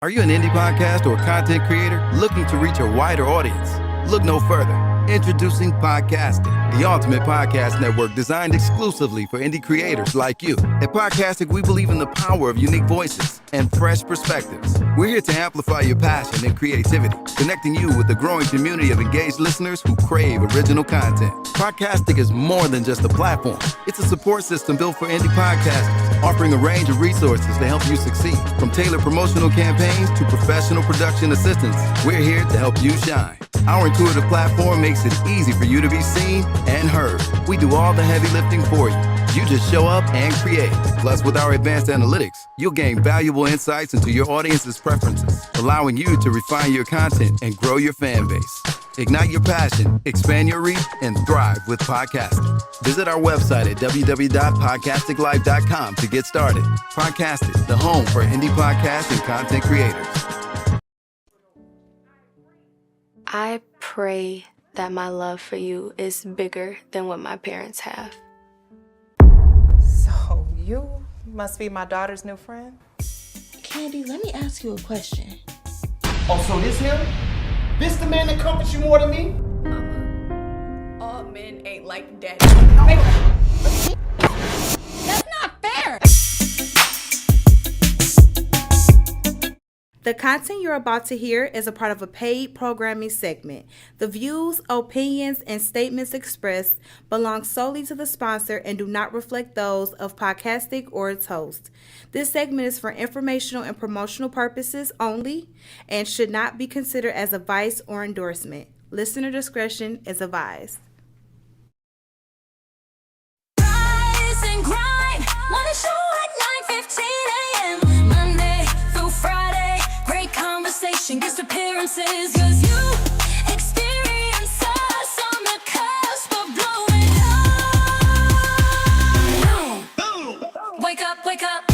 Are you an indie podcast or content creator looking to reach a wider audience? Look no further. Introducing Podcastic, the ultimate podcast network designed exclusively for indie creators like you. At Podcastic, we believe in the power of unique voices and fresh perspectives. We're here to amplify your passion and creativity, connecting you with a growing community of engaged listeners who crave original content. Podcastic is more than just a platform. It's a support system built for indie podcasters, offering a range of resources to help you succeed. From tailored promotional campaigns to professional production assistance, we're here to help you shine. Our intuitive platform makes it easy for you to be seen and heard. We do all the heavy lifting for you. You just show up and create. Plus, with our advanced analytics, you'll gain valuable insights into your audience's preferences, allowing you to refine your content and grow your fan base. Ignite your passion, expand your reach, and thrive with podcasting. Visit our website at www.podcasticlife.com to get started. Podcastic, the home for indie podcasts and content creators. I pray that my love for you is bigger than what my parents have. So you must be my daughter's new friend? Candy, let me ask you a question. Oh, so this him? This the man that comforts you more than me? Mama, all men ain't like daddy. That's not fair! The content you're about to hear is a part of a paid programming segment. The views, opinions, and statements expressed belong solely to the sponsor and do not reflect those of Podcastic or its host. This segment is for informational and promotional purposes only and should not be considered as advice or endorsement. Listener discretion is advised. Rise and grind, wanna show at 9:15 a.m. Monday through Friday, great conversation, guest appearances, cause you experience us on the cusp of blowing up. Boom. Wake up, wake up.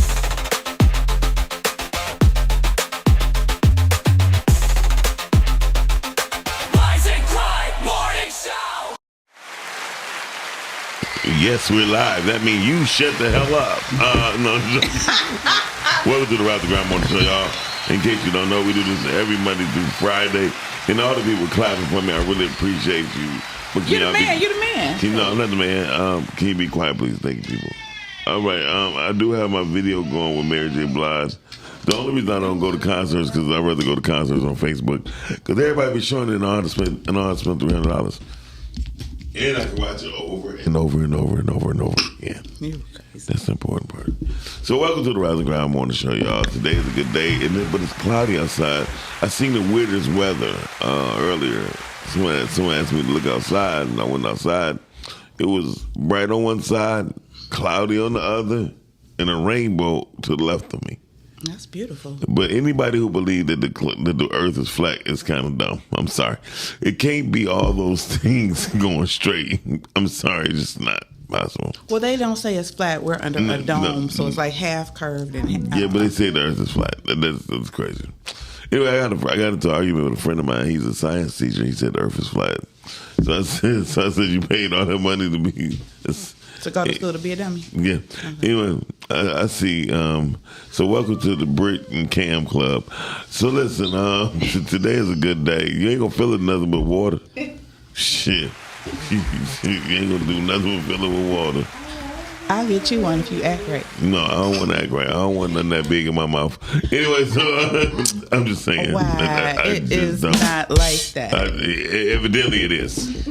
Rise and grind morning show. Yes, we're live. That means you shut the hell up. No. Welcome to the Rise and Grind Morning Show, y'all. In case you don't know, we do this every Monday through Friday. And all the people clapping for me, I really appreciate you. But You're the man. You're the man. No, I'm not the man. Can you be quiet, please? Thank you, people. All right. I do have my video going with Mary J. Blige. The only reason I don't go to concerts because I'd rather go to concerts on Facebook. Because everybody be showing it and I spent $300. And I can watch it over and over and over and over and over again. That's the important part. So welcome to the Rise and Grind Morning Show, y'all. Today is a good day, but it's cloudy outside. I seen the weirdest weather earlier. Someone asked me to look outside, and I went outside. It was bright on one side, cloudy on the other, and a rainbow to the left of me. That's beautiful. But anybody who believes that the earth is flat is kind of dumb. I'm sorry. It can't be all those things going straight. I'm sorry. It's just not possible. Well, they don't say it's flat. We're under a dome, so it's like half curved. And yeah, but they say the earth is flat. That's crazy. Anyway, I got into an argument with a friend of mine. He's a science teacher. He said the earth is flat. So I said you paid all that money to be... To go to school to be a dummy. Yeah. Anyway, I see. So welcome to the Brit and Cam Club. So listen, today is a good day. You ain't gonna fill it nothing but water. Shit. You ain't gonna do nothing but fill it with water. I'll get you one if you act right. No, I don't want to act right. I don't want nothing that big in my mouth. Anyway, so I'm just saying. Why? It is not like that. Evidently it is.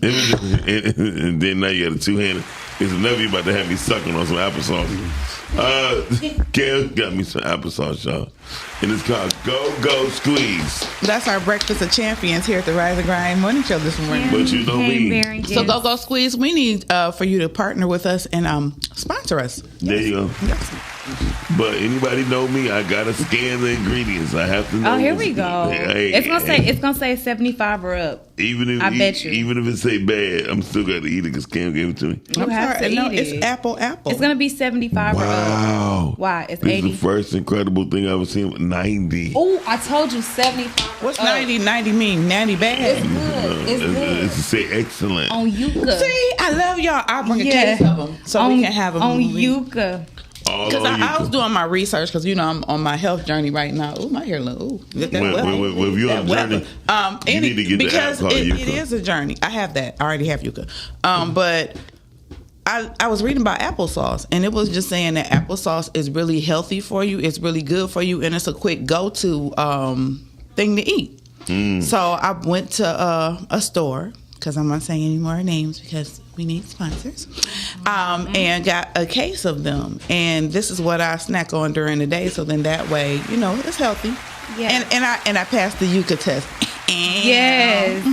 And then now you got a two-handed. It's never about to have me sucking on some applesauce. Cam got me some applesauce, y'all. And it's called Go Squeeze. That's our breakfast of champions here at the Rise and Grind Morning Show this morning. But you know me. So Go Squeeze, we need for you to partner with us and sponsor us. There you go. Yes. But anybody know me? I gotta scan the ingredients. I have to know. Oh, here we go. It's gonna say 75 or up. Even if it say bad, I'm still gonna eat it because Cam gave it to me. You have to eat it. It's apple. It's gonna be 75 or up. Wow. Why? It's this 80. is the first incredible thing I've ever seen. 90. Oh, I told you 75. What's 90? 90 mean 90 bad. It's good. It's good. It's to say excellent. On Yucca. See, I love y'all. I'll bring a case of them so we can have them. On Yucca. Because I was doing my research because I'm on my health journey right now. Ooh, my hair look. Ooh, get that if you're on a journey, you need to get because the app called Yuka. It is a journey. I have that. I already have Yuka. But I was reading about applesauce, and it was just saying that applesauce is really healthy for you. It's really good for you, and it's a quick go-to thing to eat. So I went to a store, because I'm not saying any more names because we need sponsors, and got a case of them. And this is what I snack on during the day, so then that way, it's healthy. Yeah. And I passed the Yuka test. Yes.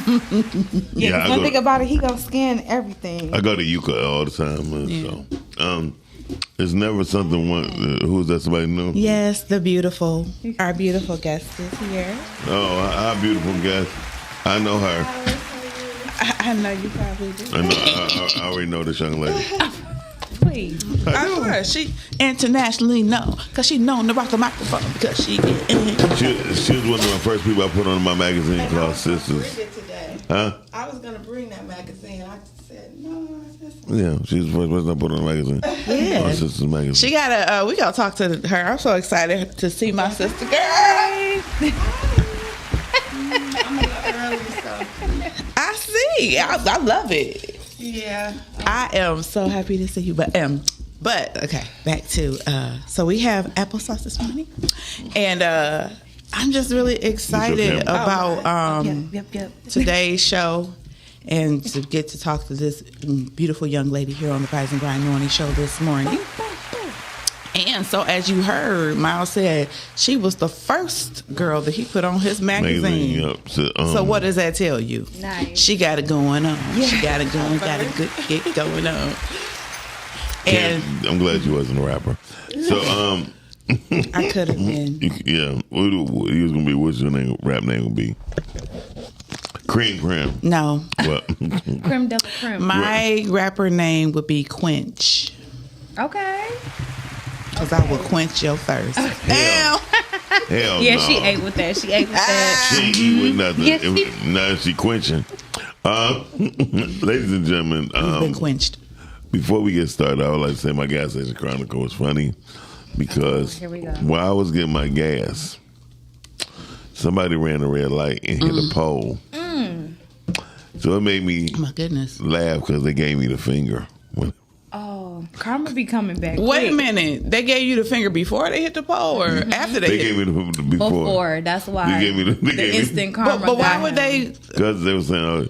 Yeah, one thing about it, he gonna scan everything. I go to Yuka all the time, so it's never something. Who's that? Somebody new? Yes, our beautiful guest is here. Oh, our beautiful guest. I know her. I know you probably do. I already know this young lady. Please. I know her. She internationally known because she known to rock the microphone because she was one of the first people I put on my magazine called Sisters. Today. Huh? I was gonna bring that magazine. I said no. Yeah, she's the first person I put on the magazine. Yeah, on Sisters magazine. She got we gotta talk to her. I'm so excited to see my sister girl. I see. I love it. Yeah. I am so happy to see you. But okay, back to so we have applesauce this morning. And I'm just really excited about today's show and to get to talk to this beautiful young lady here on the Rise and Grind Morning Show this morning. And so, as you heard, Miles said she was the first girl that he put on his magazine. Yep. So what does that tell you? Nice. She got it going on. Yeah. She got it going, got it going on. And I'm glad you wasn't a rapper. So I could have been. Yeah. What was gonna be? What's your name? Rap name gonna be? Cream. No. What? Creme de la creme. My rapper name would be Quench. Okay. Because I will quench your thirst. Hell yeah, no. She ate with that. She ain't eat with nothing. Yes, Now she quenching. Ladies and gentlemen, been quenched. Before we get started, I would like to say my gas station chronicle was funny because while I was getting my gas, somebody ran a red light and hit a pole. So it made me laugh because they gave me the finger. Karma be coming back. Wait a minute. They gave you the finger before they hit the pole or after they gave me the before. Before. That's why. They gave me the instant karma. But why would they? Because they were saying,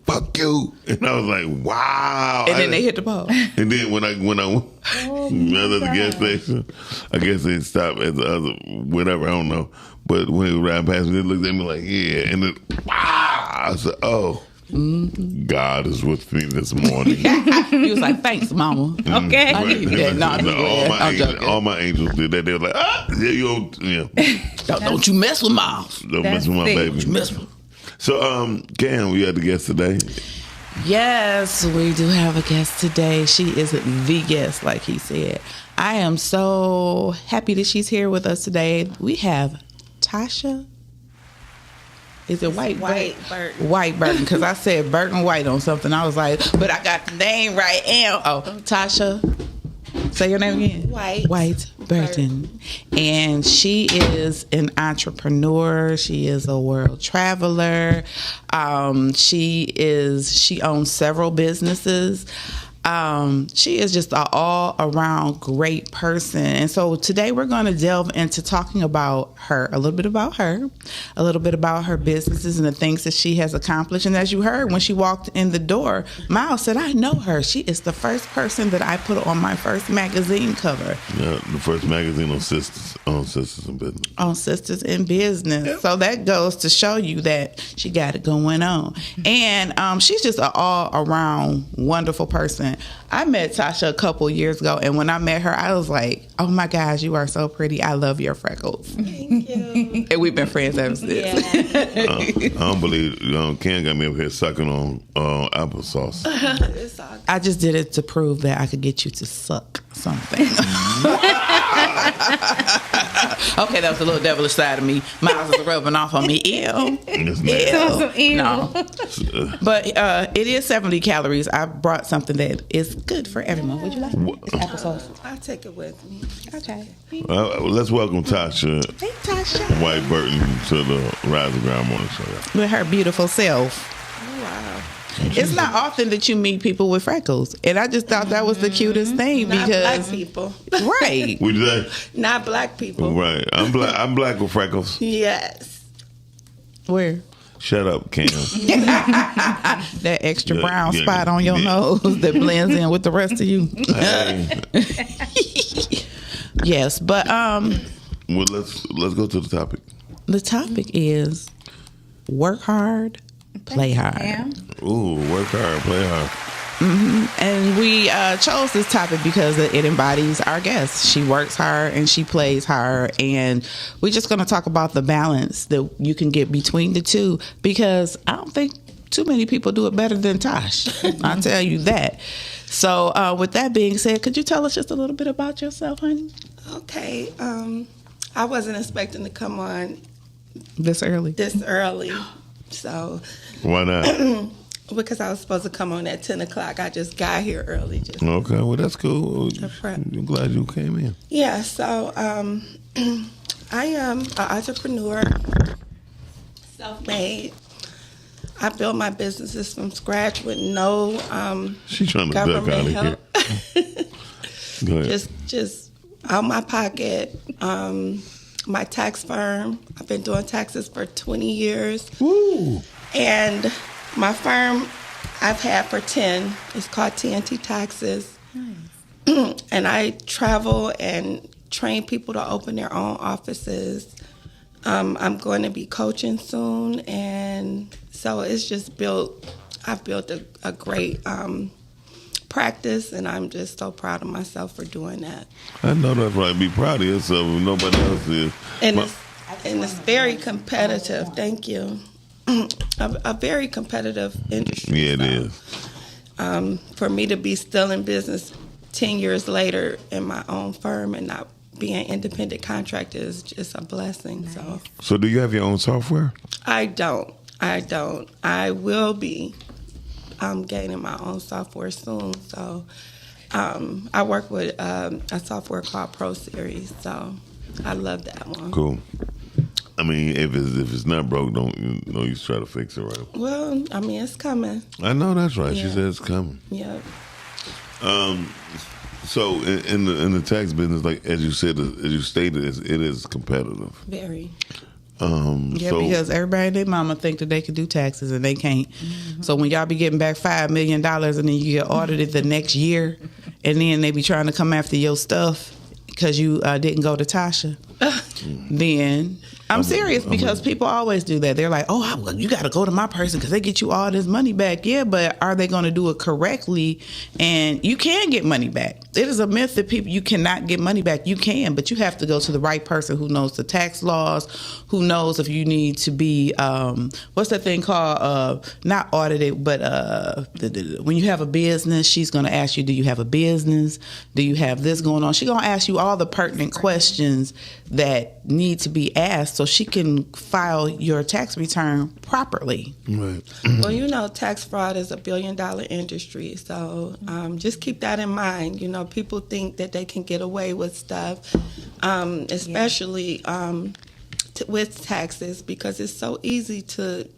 fuck you. And I was like, wow. And then they hit the pole. And then when I went at the gas station, I guess they stopped at the other, whatever, I don't know. But when they ran past me, they looked at me like, yeah. And then, I said, oh. God is with me this morning. He was like, thanks, mama. Okay. I need that. All my angels did that. They were like, don't you mess with Miles. Don't mess with my baby. Don't you mess with. So, Cam, we had the guest today. Yes, we do have a guest today. She is the guest, like he said. I am so happy that she's here with us today. We have Tasha. Is it White Burton? White Burton, because I said Burton White on something. I was like, but I got the name right. And Tasha, say your name again. White Burton. And she is an entrepreneur. She is a world traveler. She owns several businesses. She is just an all-around great person. And so today we're going to delve into talking about her, a little bit about her businesses and the things that she has accomplished. And as you heard, when she walked in the door, Miles said, I know her. She is the first person that I put on my first magazine cover. Yeah, the first magazine on Sisters in Business. On Sisters in Business. Yep. So that goes to show you that she got it going on. And she's just an all-around wonderful person. I met Tasha a couple years ago, and when I met her, I was like, oh my gosh, you are so pretty. I love your freckles. Thank you. And we've been friends ever since. Yeah. I don't believe Ken got me up here sucking on applesauce. I just did it to prove that I could get you to suck something. Okay, that was a little devilish side of me. Miles is rubbing off on me. Ew. No. But it is 70 calories. I brought something that is good for everyone. Would you like it? It's applesauce. I'll take it with me. Okay. Let's welcome Tasha. Hey, Tasha. White Burton to the Rise and Grind Morning Show. With her beautiful self. Oh, wow. It's not often that you meet people with freckles, and I just thought that was the cutest thing Not because black people. Right. Would you say? Not black people. Right. I'm black with freckles. Yes. Where? Shut up, Cam. That extra brown spot on your nose that blends in with the rest of you. Yes, but well, let's go to the topic. The topic is work hard, play hard. Ooh, work hard, play hard. And we chose this topic because it embodies our guest. She works hard and she plays hard, and we're just going to talk about the balance that you can get between the two, because I don't think too many people do it better than Tosh. I'll tell you that. So with that being said, could you tell us just a little bit about yourself, honey? Okay. I wasn't expecting to come on this early. So why not? Because I was supposed to come on at 10 o'clock. I just got here early. Okay, well, that's cool. I'm glad you came in. Yeah, so I am an entrepreneur, self-made. I built my businesses from scratch with no She's trying to duck out of here. Go ahead. Just out my pocket. My tax firm. I've been doing taxes for 20 years. Woo! And my firm I've had for 10. It's called TNT Taxes. Nice. And I travel and train people to open their own offices. I'm going to be coaching soon, and so it's just I've built a great practice, and I'm just so proud of myself for doing that. I know that's right. Be proud of yourself if nobody else is. And it's very competitive. Thank you. A very competitive industry. Yeah, it is. For me to be still in business 10 years later in my own firm and not being an independent contractor is just a blessing. Nice. So do you have your own software? I don't. I will be gaining my own software soon. So I work with a software called Pro Series. So I love that one. Cool. I mean, if it's not broke, you try to fix it, right? Well, I mean, it's coming. I know that's right. Yeah. She said it's coming. Yeah. So in the tax business, like as you stated, it is competitive. Very. Because everybody and their mama think that they can do taxes and they can't. Mm-hmm. So when y'all be getting back $5 million and then you get audited the next year, and then they be trying to come after your stuff because you didn't go to Tasha, then I'm serious, because people always do that. They're like, oh, you got to go to my person because they get you all this money back. Yeah, but are they going to do it correctly? And you can get money back. It is a myth that you cannot get money back. You can, but you have to go to the right person who knows the tax laws, who knows if you need to be, what's that thing called? Not audited, but when you have a business, she's going to ask you, do you have a business? Do you have this going on? She's going to ask you all the pertinent questions that need to be asked so she can file your tax return properly. Right. Well, tax fraud is $1 billion industry, so just keep that in mind. People think that they can get away with stuff, especially with taxes, because it's so easy to,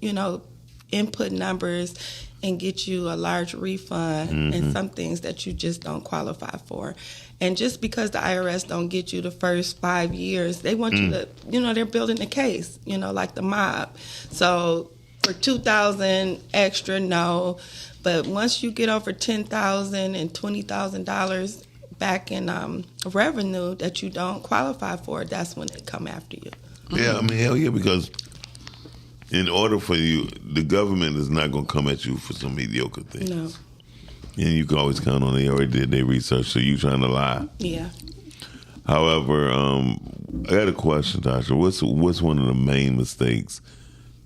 input numbers and get you a large refund, and some things that you just don't qualify for. And just because the IRS don't get you the first 5 years, they want you to, they're building a case, like the mob. So for $2,000 extra, no. But once you get over $10,000 and $20,000 back in revenue that you don't qualify for, that's when they come after you. Yeah, I mean, hell yeah, because in order for you, the government is not going to come at you for some mediocre things. No. And you can always count on they already did their research, so you trying to lie. Yeah. However, I had a question, Tasha. What's one of the main mistakes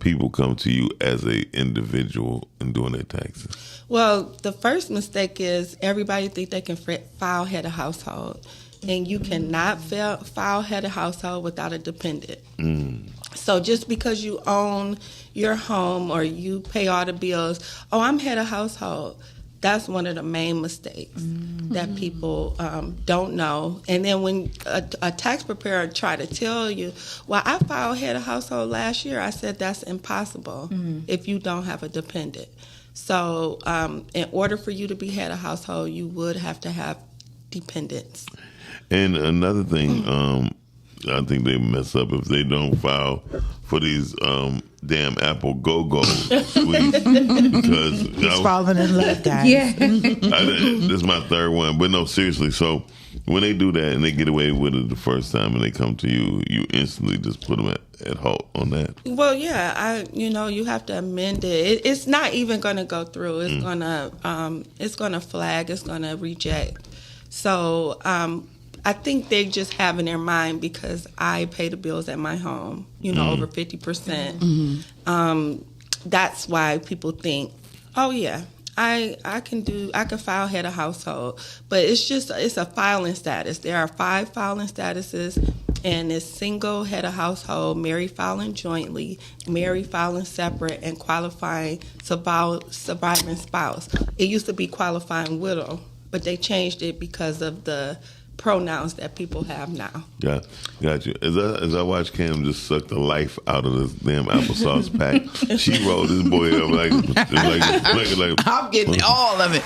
people come to you as a individual in doing their taxes? Well, the first mistake is everybody think they can file head of household. and you cannot file head of household without a dependent. So just because you own your home or you pay all the bills, I'm head of household. That's one of the main mistakes that people don't know. And then when a tax preparer try to tell you, well, I filed head of household last year, I said that's impossible if you don't have a dependent. So in order for you to be head of household, you would have to have dependents. And another thing, I think they mess up if they don't file for these damn Apple Go-Go sweets because he's falling in love, guys. Yeah. This is my third one, but no, seriously. So when they do that and they get away with it the first time and they come to you, you instantly just put them at halt on that. Well, yeah, you have to amend it. It's not even going to go through. It's gonna flag. It's gonna reject. So I think they just have in their mind because I pay the bills at my home, over 50%. That's why people think, oh yeah, I can file head of household. But it's a filing status. There are 5 filing statuses, and it's single head of household, married filing jointly, married filing separate, and qualifying surviving spouse. It used to be qualifying widow, but they changed it because of the pronouns that people have now. Got you. As I watch Cam just suck the life out of this damn applesauce pack, she rolled this boy up like I'm getting all of it.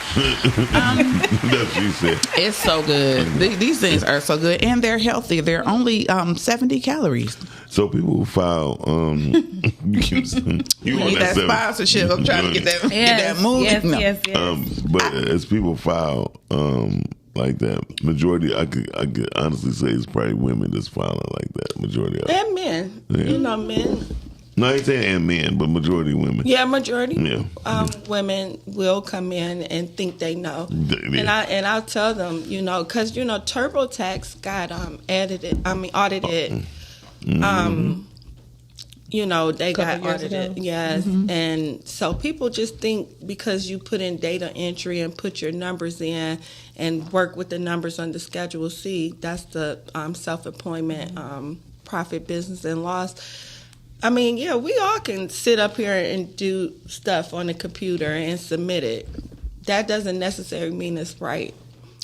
That's what she said. It's so good. These things are so good, and they're healthy. They're only 70 calories. So people who file, you need that sponsorship. I'm trying to get that movie. Yes. But as people file, like that, majority I could honestly say it's probably women that's filing like that. Majority of and men, men. No, I ain't saying and men, but majority women. Yeah, majority. Yeah. Women will come in and think they know, yeah. and I'll tell them, because TurboTax got audited. They got audited. Yes. And so people just think because you put in data entry and put your numbers in and work with the numbers on the Schedule C, that's the self-employment profit, business, and loss. I mean, yeah, we all can sit up here and do stuff on the computer and submit it. That doesn't necessarily mean it's right.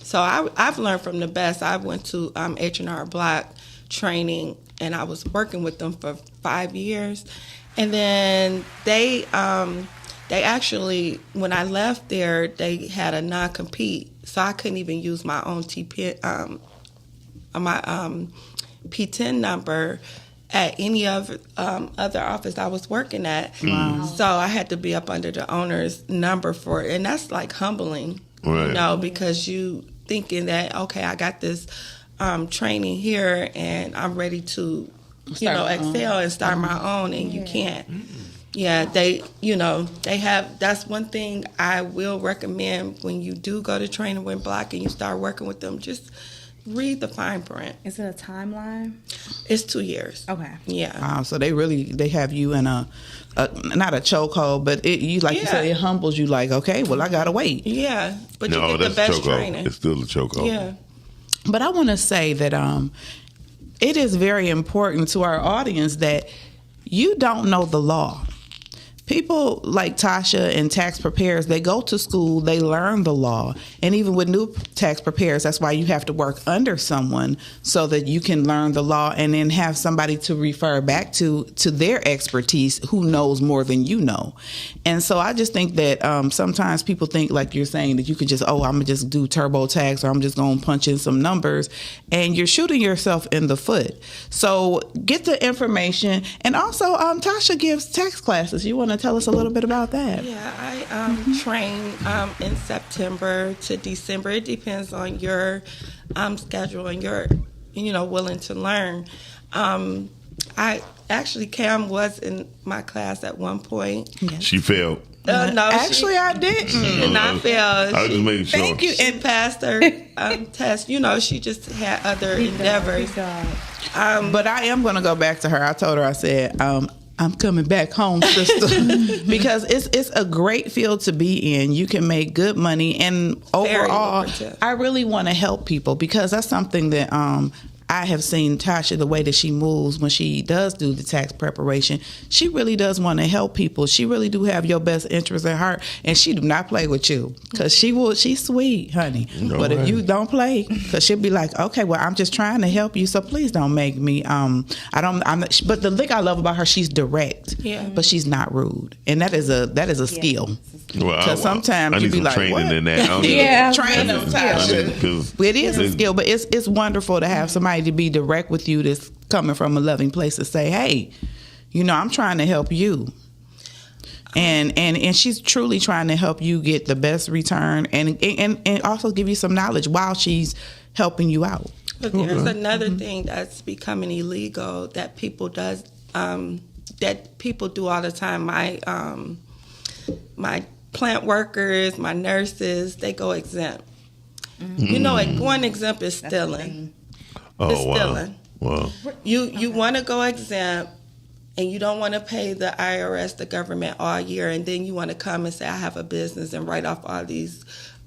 So I've learned from the best. I went to H&R Block training, and I was working with them for 5 years. And then they actually, when I left there, they had a non-compete, so I couldn't even use my own P10 number at any other office I was working at. Wow. So I had to be up under the owner's number for it, and that's like humbling, right. Because you thinking that, okay, I got this training here and I'm ready to, excel and start my own, and you can't. Yeah, they have, that's one thing I will recommend when you do go to Training with Block and you start working with them, just read the fine print. Is it a timeline? It's 2 years. Okay. Yeah. Wow. So they have you in a not a chokehold, but you said, it humbles you. Like, okay, well, I gotta wait. Yeah, but you get the best training. It's still a chokehold. Yeah. But I want to say that it is very important to our audience that you don't know the law. People like Tasha and tax preparers, they go to school, they learn the law. And even with new tax preparers, that's why you have to work under someone so that you can learn the law and then have somebody to refer back to their expertise who knows more than you know. And so I just think that sometimes people think, like you're saying, that you could just, I'm going to just do TurboTax, or I'm just going to punch in some numbers. And you're shooting yourself in the foot. So get the information. And also, Tasha gives tax classes. You want to tell us a little bit about that? Yeah, I train in September to December. It depends on your schedule and your, willing to learn. Cam was in my class at one point. Yes. She failed. No, actually, I didn't. She did not fail. I was just making sure. Thank you. And passed her test. She just had other endeavors. But I am going to go back to her. I told her, I said, I'm coming back home, sister. Because it's a great field to be in. You can make good money, and overall, I really want to help people because that's something that I have seen Tasha, the way that she moves when she does do the tax preparation. She really does want to help people. She really do have your best interest at heart, and she do not play with you because she's sweet, honey. But if you don't play, because she'll be like, okay, well, I'm just trying to help you, so please don't make me. But the thing I love about her, she's direct, but she's not rude, and that is a skill. Because sometimes you be like, training what? In that. Training them, Tasha. It is a skill, but it's wonderful to have somebody to be direct with you that's coming from a loving place to say, hey, I'm trying to help you. And she's truly trying to help you get the best return and also give you some knowledge while she's helping you out. But there's another thing that's becoming illegal that people do all the time. My plant workers, my nurses, they go exempt. Going exempt is stealing. It's stealing. Wow. You want to go exempt, and you don't want to pay the IRS, the government, all year, and then you want to come and say, I have a business, and write off all these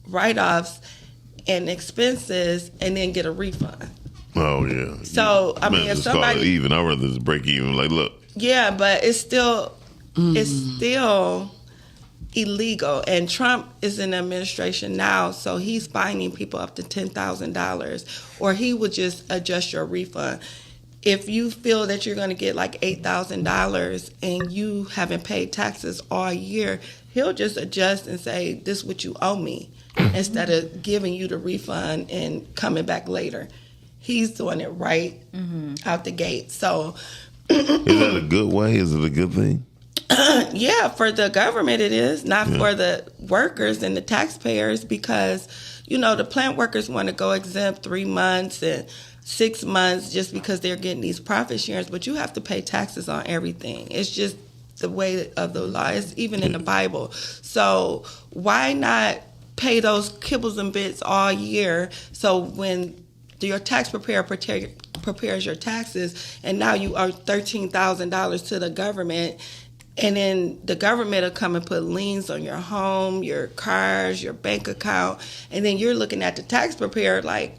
write-offs and expenses, and then get a refund. Oh, yeah. So, if somebody... Call it even. I'd rather just break even. Like, look. Yeah, but it's still... It's still illegal, and Trump is in the administration now, so he's fining people up to $10,000, or he would just adjust your refund. If you feel that you're going to get like $8,000 and you haven't paid taxes all year, he'll just adjust and say, this is what you owe me, instead of giving you the refund and coming back later. He's doing it right out the gate. So is that a good way? Is it a good thing? Yeah, for the government it is, not for the workers and the taxpayers, because, the plant workers want to go exempt 3 months and 6 months just because they're getting these profit shares, but you have to pay taxes on everything. It's just the way of the law. It's even in the Bible. So why not pay those kibbles and bits all year, so when your tax preparer prepares your taxes and now you owe $13,000 to the government, and then the government will come and put liens on your home, your cars, your bank account, and then you're looking at the tax preparer like,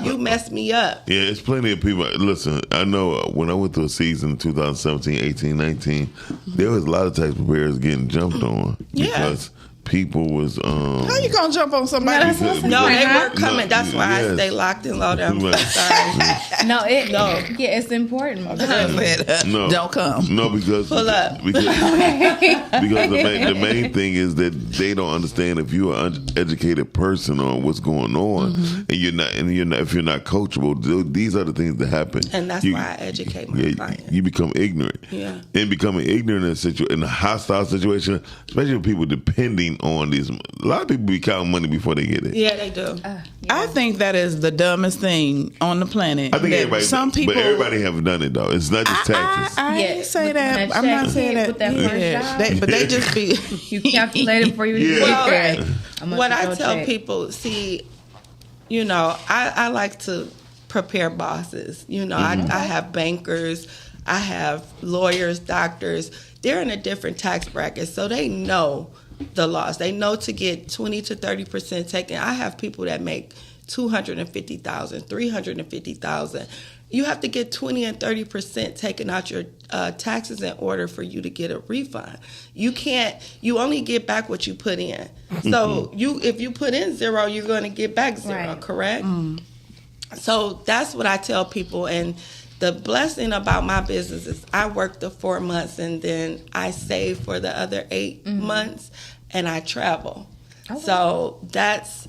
you messed me up. Yeah, it's plenty of people. Listen, I know when I went through a season 2017, 18, 19, there was a lot of tax preparers getting jumped on because people was how you gonna jump on somebody? No, they were coming. That's why I stay locked and loaded. I'm sorry. It's important. Don't come. No, because pull up. Because the main thing is that they don't understand if you're an uneducated person on what's going on, and you're not if you're not coachable. These are the things that happen, and that's why I educate my clients. You become ignorant. Yeah, and becoming ignorant in a hostile situation, especially with people depending on these. A lot of people be counting money before they get it. Yeah, they do. I think that is the dumbest thing on the planet. I think everybody have done it though. It's not just taxes. I didn't say that. I'm not saying that. With that first job. But they just be. You calculate it for you. What I tell people, I like to prepare bosses. I have bankers, I have lawyers, doctors. They're in a different tax bracket, so they know the laws. They know to get 20 to 30% taken. I have people that make $250,000, $350,000. You have to get 20 and 30% taken out your taxes in order for you to get a refund. You only get back what you put in. So if you put in zero, you're going to get back zero, correct? So that's what I tell people. And the blessing about my business is I work the 4 months and then I save for the other 8 months and I travel. So that's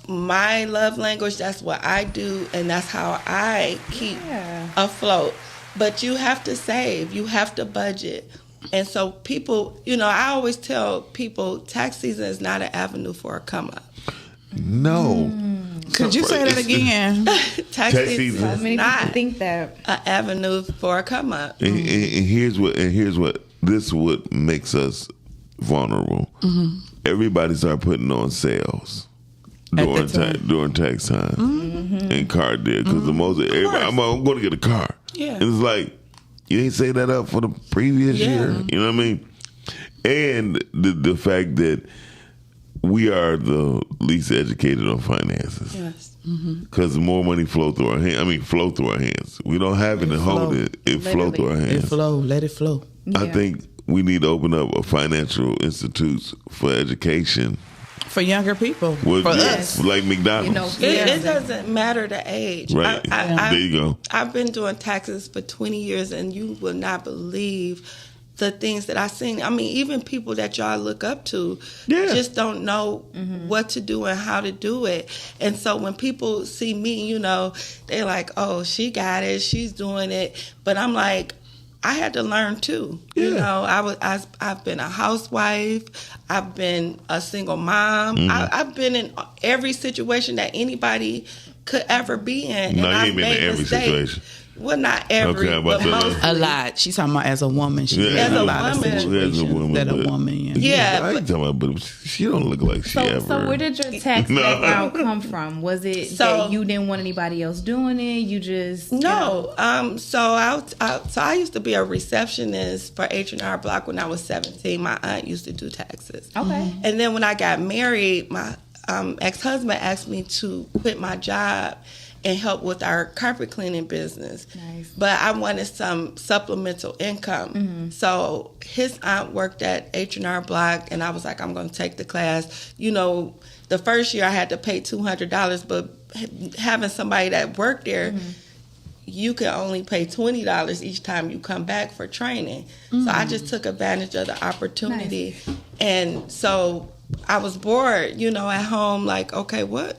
my love language. That's what I do, and that's how I keep afloat. But you have to save. You have to budget. And so people, I always tell people tax season is not an avenue for a come up. No. Could you say that again? Tax season is many not people think that an avenue for a come up. And here's what makes us vulnerable. Everybody started putting on sales during tax time and car deal because the most everybody, I'm going to get a car. Yeah, and it's like you ain't say that up for the previous year. You know what I mean? And the fact that we are the least educated on finances. Yes. Because more money flow through our hands. Flow through our hands. We don't have it and hold it. It flow through our hands. It flow. Let it flow. I think we need to open up a financial institutes for education. For younger people. For us. Like McDonald's. It doesn't matter the age. Right. There you go. I've been doing taxes for 20 years, and you will not believe the things that I've seen. I mean, even people that y'all look up to just don't know what to do and how to do it. And so when people see me, you know, they're like, oh, she got it, she's doing it. But I'm like, I had to learn too. You know, I've been a housewife, I've been a single mom, I've been in every situation that anybody could ever be in. No, and you I've ain't been in every situation. Well, not every, but most. A lot. She's talking about as a woman. She as a a lot of woman. situations As a woman, that a but- woman. Yeah, I ain't talking about, but she don't look like she ever. So where did your tax No. background come from? Was it that you didn't want anybody else doing it? You just No. So I used to be a receptionist for H&R Block when I was 17. My aunt used to do taxes. Okay. And then when I got married, my ex-husband asked me to quit my job and help with our carpet cleaning business. Nice. But I wanted some supplemental income. So his aunt worked at H&R Block, and I was like, I'm going to take the class. You know, the first year I had to pay $200, but having somebody that worked there, you can only pay $20 each time you come back for training. So I just took advantage of the opportunity. And so I was bored, you know, at home, like, okay, what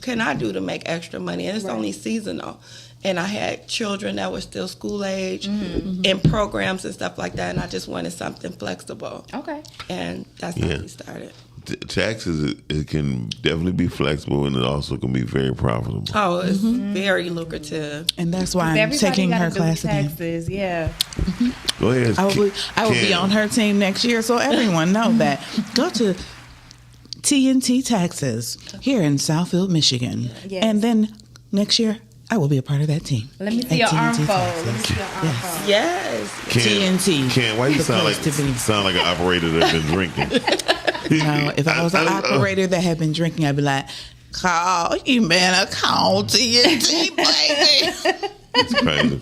can I do to make extra money? And it's only seasonal. And I had children that were still school age in programs and stuff like that, and I just wanted something flexible. Okay. And that's how we started. Taxes, it can definitely be flexible, and it also can be very profitable. Oh, it's very lucrative. And that's why I'm Everybody taking gotta her do class again. taxes, yeah. Go ahead. I will be on her team next year, so everyone know that. Go to TNT Taxes here in Southfield, Michigan. Yes. And then next year, I will be a part of that team. Let me see your arm fold. Let me see your arm fold. Yes. TNT. Ken, why you The sound place to be. like an operator that's been drinking? No, if I was an operator that had been drinking, I'd be like, call TNT, baby. It's crazy.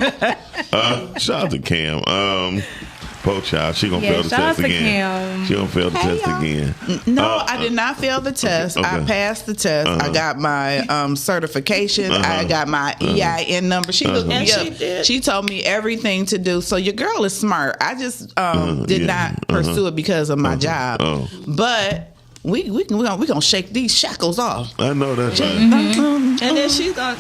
Shout out to Cam. Poor child, she gonna fail the shout out test to again. Cam. She gonna fail the test y'all. again. No, I did not fail the test. Okay. I passed the test. I got my certification. I got my EIN number. She looked me And up. she did. She told me everything to do. So your girl is smart. I just did not pursue it because of my job. But we gonna shake these shackles off. I know that's right. And then she's gonna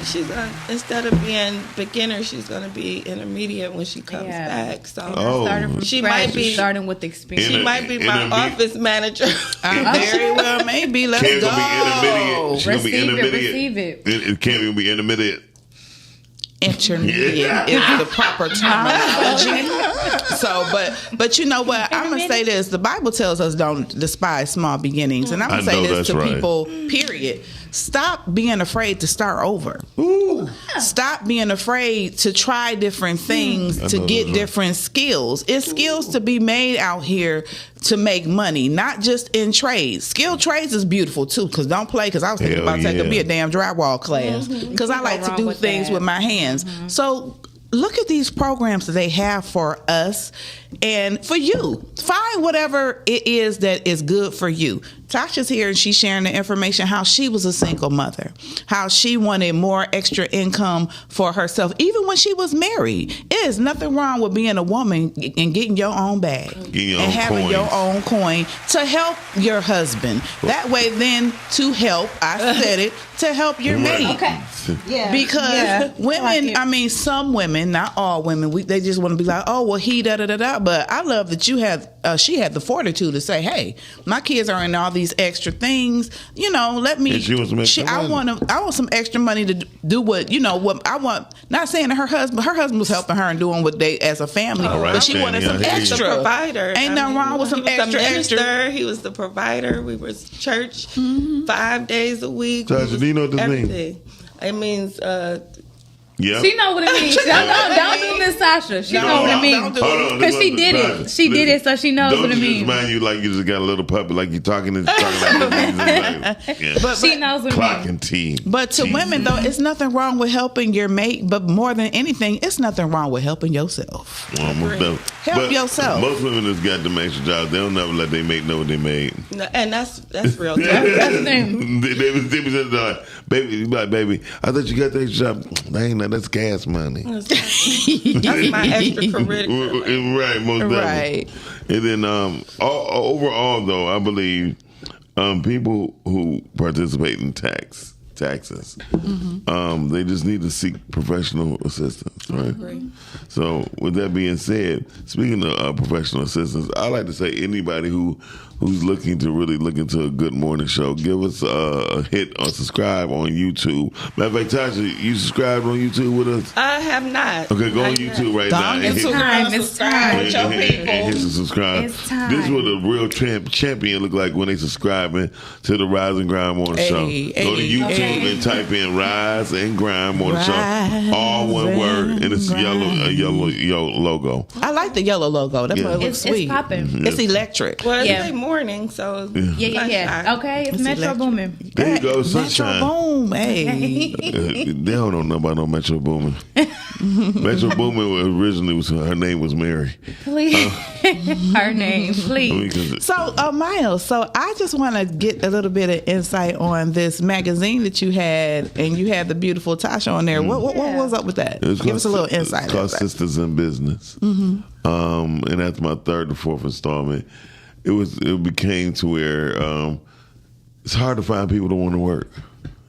instead of being beginner, she's gonna be intermediate when she comes back. So Oh, she might be starting with experience. she might be my office manager. Very well, maybe. Let's Cam go. gonna be intermediate. She gonna be intermediate. Receive it. It can't even be intermediate. Intermediate is the proper terminology. So, but you know what? I'm gonna say this: the Bible tells us don't despise small beginnings, and I'm gonna I say know this that's to right. people. Period. Stop being afraid to start over. Stop being afraid to try different things I to know get that's right. different skills. It's skills to be made out here to make money, not just in trades. Skilled trades is beautiful too, because don't play, because I was thinking Hell about taking yeah. me a damn drywall class, because I like to wrong do with things that. with my hands. So look at these programs that they have for us and for you. Find whatever it is that is good for you. Tasha's here and she's sharing the information how she was a single mother, how she wanted more extra income for herself, even when she was married. It is nothing wrong with being a woman and getting your own bag Getting your and own having coins. your own coin to help your husband. That way, then to help, I said it, to help your mate. Yeah. Because women, I mean, some women, not all women, they just want to be like, oh, well, he da da da da. But I love that you had, she had the fortitude to say, hey, my kids are in all these extra things. You know, let me. And she wants to make some I money. want some extra money to do what, you know, what I want. Not saying that her husband was helping her and doing what they as a family, All right, but she family, wanted some I hear you. extra. The provider. Ain't nothing wrong with some he was extra, the minister, extra. He was the provider. We were church 5 days a week. Tasha, do you know what this means? everything. It means Yep. She know what it means. Don't do Miss Sasha. She know what it means. Because she did it. She did it, so she knows what it means. Don't just mind you like you just got a little puppet, like you talking like yeah. But she knows what it means. Clocking tea. But to women, though, it's nothing wrong with helping your mate. But more than anything, it's nothing wrong with helping yourself. Help yourself. Most women that's got them extra jobs, they'll never let their mate know what they made. No, and that's real. That's the thing. They was like, baby, I thought you got that job. That's gas money. That's my extracurricular. Right, most definitely. And then overall, though, I believe people who participate in taxes, they just need to seek professional assistance, right? So, with that being said, speaking of professional assistance, I like to say anybody who's looking to really look into a good morning show, give us a hit or subscribe on YouTube. Matter of fact, Tasha, you subscribed on YouTube with us? I have not. Okay, go on YouTube right now. It's time. It's time. With your people. And hit the subscribe. It's time. This is what a real champion look like when they subscribing to the Rise and Grind Morning Show. Go to YouTube and type in Rise and Grind Morning Show. All one word, and it's a yellow logo. I like the yellow logo. That's why it looks sweet. It's popping. It's electric. Well, it's morning, so yeah. Okay, it's Metro Boomin. There you go, sunshine. Metro Boom, hey. They don't know about no Metro Boomin. Metro Boomin originally her name was Mary. Please, her name, please. So, Miles, I just want to get a little bit of insight on this magazine that you had, and you had the beautiful Tasha on there. What was up with that? Give us a little insight. It's called Sisters in Business. And that's my third or fourth installment. It became to where it's hard to find people that want to work.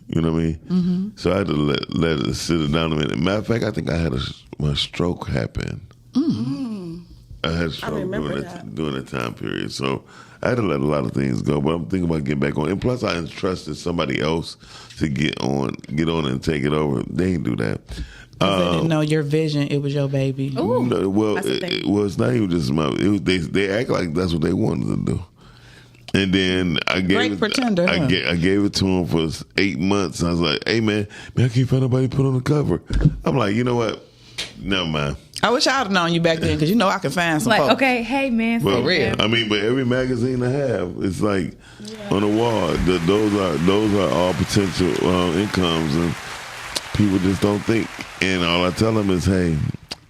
You know what I mean? So I had to let it sit down a minute. Matter of fact, I think I had my stroke happen. I had a stroke during that time period. So I had to let a lot of things go. But I'm thinking about getting back on. And plus, I entrusted somebody else to get on and take it over. They didn't do that. They didn't know your vision. It was your baby. No, it's not even just they act like that's what they wanted to do. And then I gave I gave it to him for 8 months. I was like, "Hey man, I can't find nobody to put on the cover." I'm like, you know what? Never mind. I wish I'd have known you back then, because I can find some folks. Okay, hey man, for real. I mean, but every magazine I have, it's like on the wall. Those are all potential incomes, and people just don't think. And all I tell them is, hey,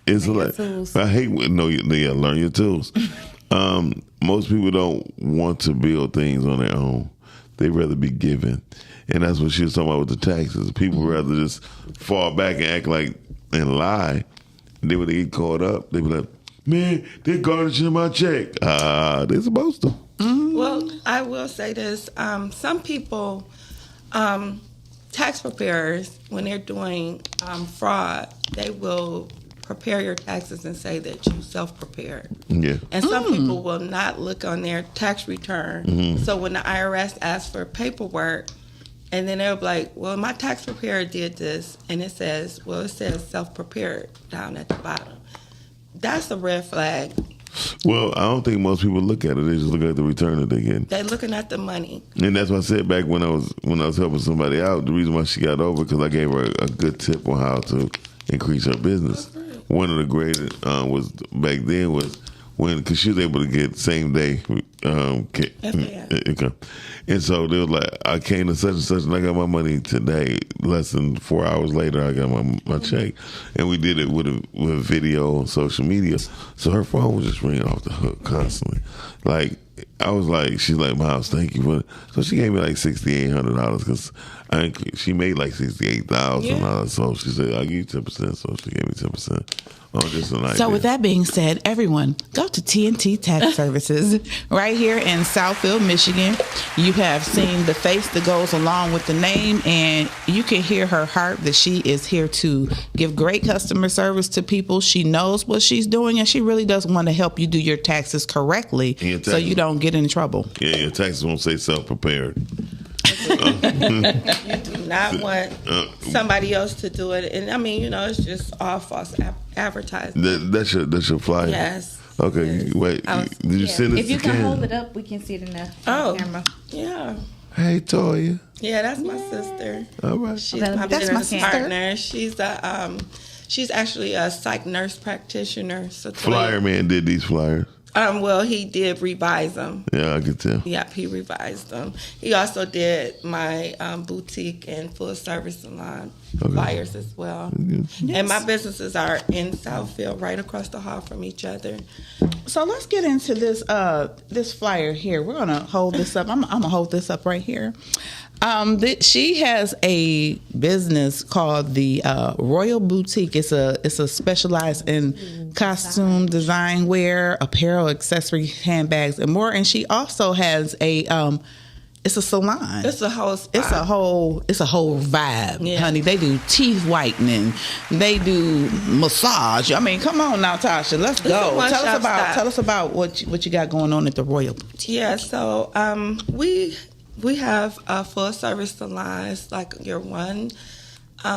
it's I hate learn your tools. Most people don't want to build things on their own. They rather be given. And that's what she was talking about with the taxes. People rather just fall back and act like and lie. Then when they get caught up, they be like, man, they're garnishing my check. They're supposed to. Well, I will say this. Some people, tax preparers, when they're doing fraud, they will prepare your taxes and say that you self-prepared. Yeah. And some people will not look on their tax return. So when the IRS asks for paperwork, and then they'll be like, well, my tax preparer did this, and it says self-prepared down at the bottom. That's a red flag. Well, I don't think most people look at it. They just look at the return that they get. They're looking at the money. And that's what I said back when I was helping somebody out. The reason why she got over, because I gave her a good tip on how to increase her business. One of the greatest was back then was because she was able to get same day income. And so they were like, I came to such and such, and I got my money today. Less than 4 hours later, I got my check. And we did it with video on social media. So her phone was just ringing off the hook constantly. Like, I was like, she's like, Miles, thank you for it. So she gave me like $6,800 because she made like $68,000. So she said, I'll give you 10%. So she gave me 10%. So with that being said, everyone, go to TNT Tax Services right here in Southfield, Michigan. You have seen the face that goes along with the name, and you can hear her heart that she is here to give great customer service to people. She knows what she's doing, and she really does want to help you do your taxes correctly so you don't get in trouble. Yeah, your taxes won't say self-prepared. You do not want somebody else to do it, and I mean, it's just all false advertising. That's your flyer. Yes. Okay. Wait. Did you send it? If you can hold it up, we can see it in the camera. Yeah. Hey, Toya. Yeah, that's my sister. All right. She's my business partner. She's actually a psych nurse practitioner. So Flyer Man did these flyers. Well, he did revise them. Yeah, I could tell. Yep, he revised them. He also did my boutique and full service salon flyers as well. Yes. And my businesses are in Southfield, right across the hall from each other. So let's get into this this flyer here. We're gonna hold this up. I'm gonna hold this up right here. She has a business called the Royal Boutique. It's a specialized in costume design wear, apparel, accessory, handbags, and more. And she also has it's a salon. It's a whole spa. It's a whole vibe, honey. They do teeth whitening. They do massage. I mean, come on now, Tasha. Let's go. Tell us about what you got going on at the Royal Boutique. Yeah, so we have a full service salon. It's like your one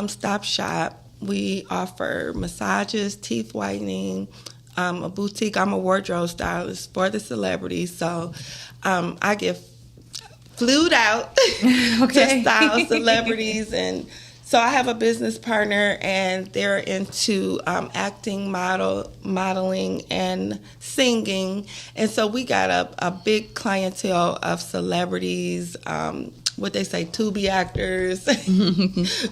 stop shop. We offer massages, teeth whitening, a boutique. I'm a wardrobe stylist for the celebrities, so I get flued out to style celebrities. And so I have a business partner, and they're into acting, modeling, and singing. And so we got a big clientele of celebrities, what they say, Tubi actors.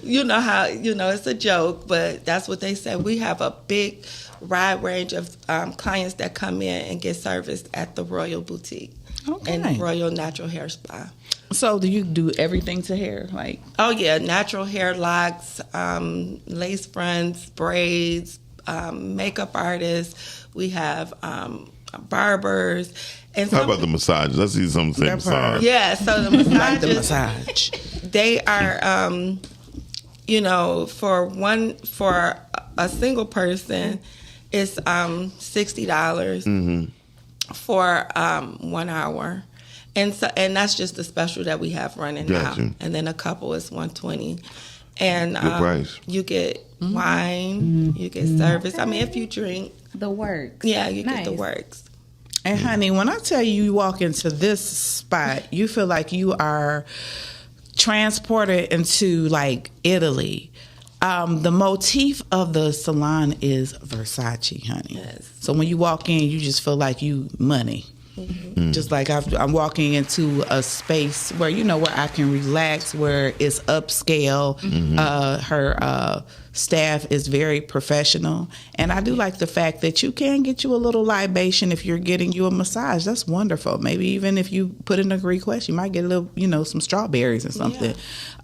You know how, it's a joke, but that's what they say. We have a big wide range of clients that come in and get serviced at the Royal Boutique and Royal Natural Hair Spa. So do you do everything to hair? Oh yeah, natural hair locks, lace fronts, braids, makeup artists. We have barbers. And how about the massages? I see some say massage. Yeah, so the massages, like the massage. They are, for a single person, it's $60 for 1 hour. And that's just the special that we have running now. And then a couple is $120. And good price. You get wine, you get service. I mean, if you drink the works. Yeah, you get the works. And honey, when I tell you walk into this spot, you feel like you are transported into like Italy. The motif of the salon is Versace, honey. Yes. So when you walk in, you just feel like you money. Just like I'm walking into a space where where I can relax, where it's upscale. Her staff is very professional, and I do like the fact that you can get you a little libation if you're getting you a massage. That's wonderful. Maybe even if you put in a request, you might get a little, some strawberries or something.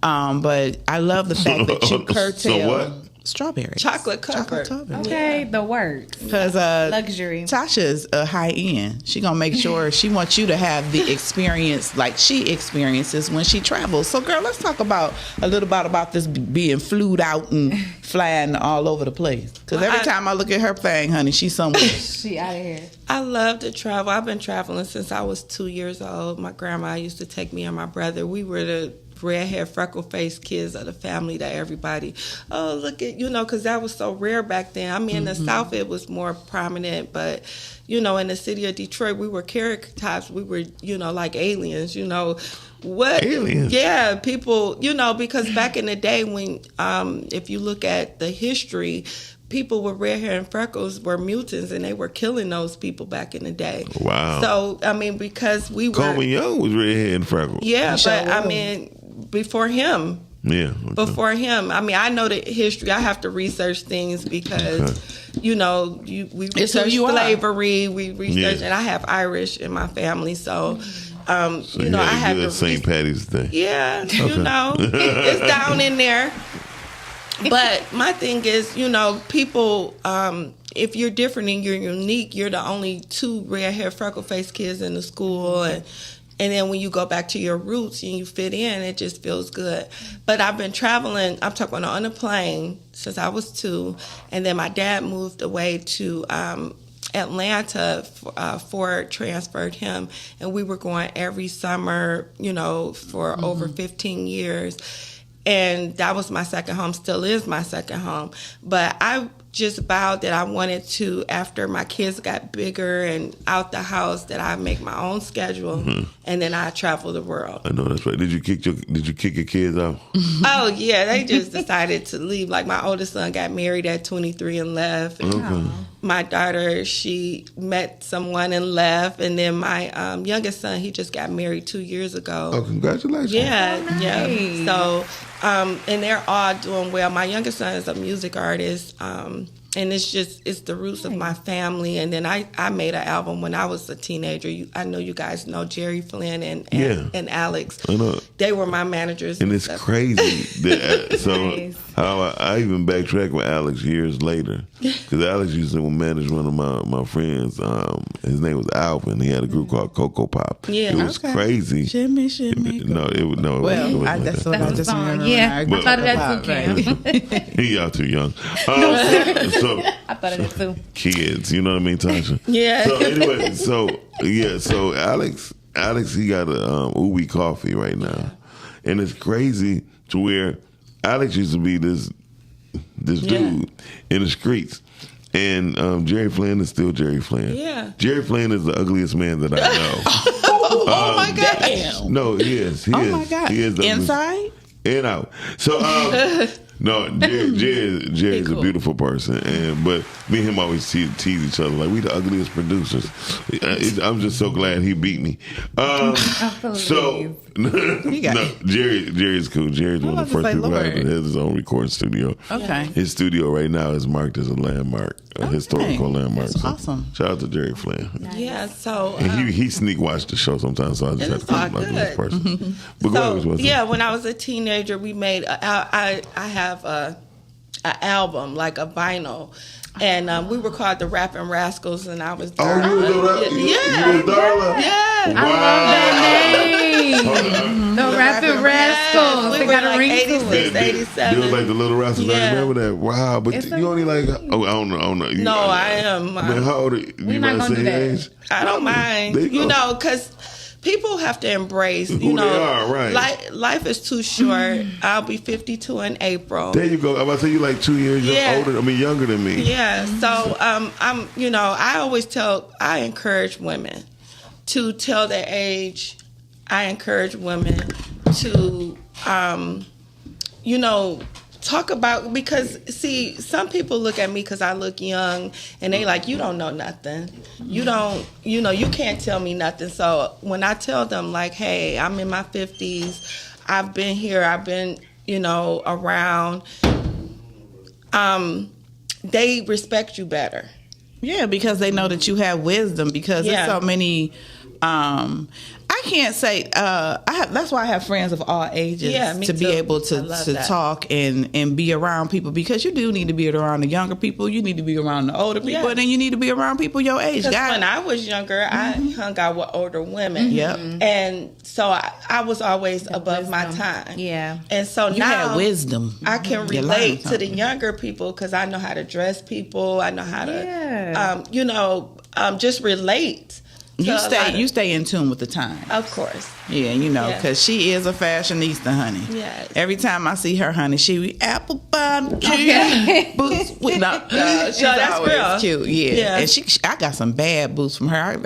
But I love the fact that you curtail. So what? Strawberries. Chocolate covered. Okay, the works. Because luxury. Tasha's a high end. She gonna make sure she wants you to have the experience like she experiences when she travels. So, girl, let's talk about a little bit about this being flued out and flying all over the place. Because every time I look at her thing, honey, she's somewhere. She out of here. I love to travel. I've been traveling since I was 2 years old. My grandma used to take me and my brother. We were the red-haired, freckle-faced kids of the family that everybody, look at, because that was so rare back then. I mean, in the South, it was more prominent, but, in the city of Detroit, we were characterized. We were, like aliens, What? Aliens? Yeah, people, because back in the day when, if you look at the history, people with red hair and freckles were mutants, and they were killing those people back in the day. Wow. So, I mean, because we were... Coleman Young was red hair and freckles. Yeah, but, I mean... Before him. Yeah. Okay. Before him. I mean, I know the history. I have to research things because, we research slavery. We research, and I have Irish in my family, so I have to. St. Patty's Day. Yeah, it's down in there. But my thing is, people. If you're different and you're unique, you're the only two red hair, freckle faced kids in the school, and then when you go back to your roots and you fit in, it just feels good. But I've been traveling, I'm talking on a plane since I was 2. And then my dad moved away to Atlanta. Ford transferred him. And we were going every summer, for over 15 years. And that was my second home, still is my second home. But just vowed that I wanted to, after my kids got bigger and out the house, that I make my own schedule, and then I travel the world. I know that's right. Did you kick your kids out? Oh yeah, they just decided to leave. Like my oldest son got married at 23 and left. And my daughter, she met someone and left, and then my youngest son, he just got married 2 years ago. Oh, congratulations! Yeah, nice. yeah. So, and they're all doing well. My youngest son is a music artist. And it's the roots of my family. And then I made an album when I was a teenager. I know you guys know Jerry Flynn and Alex. I know. They were my managers. And it's crazy. That, so Nice. how I even backtracked with Alex years later. Because Alex used to manage one of my friends. His name was Alvin. He had a group called Cocoa Pop. Yeah. It was crazy. Shimmy. No, it was no. Well, it wasn't that's like what I That's the just song. remember. Yeah, when I thought of that too, Cam. He y'all too young. So I thought of that too. kids, you know what I mean, Tasha? Yeah. So anyway, so Alex, he got a Ubi coffee right now, and it's crazy to where Alex used to be this dude in the streets. And Jerry Flynn is still Jerry Flynn. Yeah. Jerry Flynn is the ugliest man that I know. Oh my God! Damn. No, he is. He is. My God! He is the Inside and out. So no, Jerry is a beautiful person, but me and him always tease each other like we the ugliest producers. I'm just so glad he beat me. So no, Jerry's cool. Jerry's one of the first people that has his own recording studio. Okay. His studio right now is marked as a landmark, a historical landmark. That's so awesome. Shout out to Jerry Flynn. Yeah. So. And he sneak watched the show sometimes, so I just had to call him like this person. But go ahead, yeah, when I was a teenager, we made. I have an album, like a vinyl, and we were called the Rapping Rascals, and I was. Darla. Oh, you was Darla? Yeah. Wow. I love that name. The Rapping Rascals. We They were got a like ring to 86, it. 87. They was like the Little Rascals. I Yeah. remember that. Wow, but you only like I don't know. No, I am. Man, how old are you? We're not gonna do that. Age? I don't mind. There you go. Because people have to embrace, Who they are, right. Life is too short. I'll be 52 in April. There you go. I'm about to say you like 2 years younger than me. Yeah. So I encourage women to tell their age. I encourage women to talk about, because see, some people look at me because I look young and they like, you don't know nothing. You don't, you can't tell me nothing. So when I tell them like, hey, I'm in my 50s, I've been here, I've been, around, they respect you better. Yeah, because they know that you have wisdom, because there's so many I can't say that's why I have friends of all ages, to be able to talk and be around people, because you do need to be around the younger people, you need to be around the older people, and then you need to be around people your age. Because when I was younger, I hung out with older women. Yep. And so I was always above my time. Yeah. And so you now had wisdom. I can relate to the younger people because I know how to dress people. I know how to, just relate. You stay in tune with the time. Of course. Yeah, because she is a fashionista, honey. Yes. Every time I see her, honey, she be apple bottom boots. She's that's always real. cute. Yeah. And I got some bad boots from her.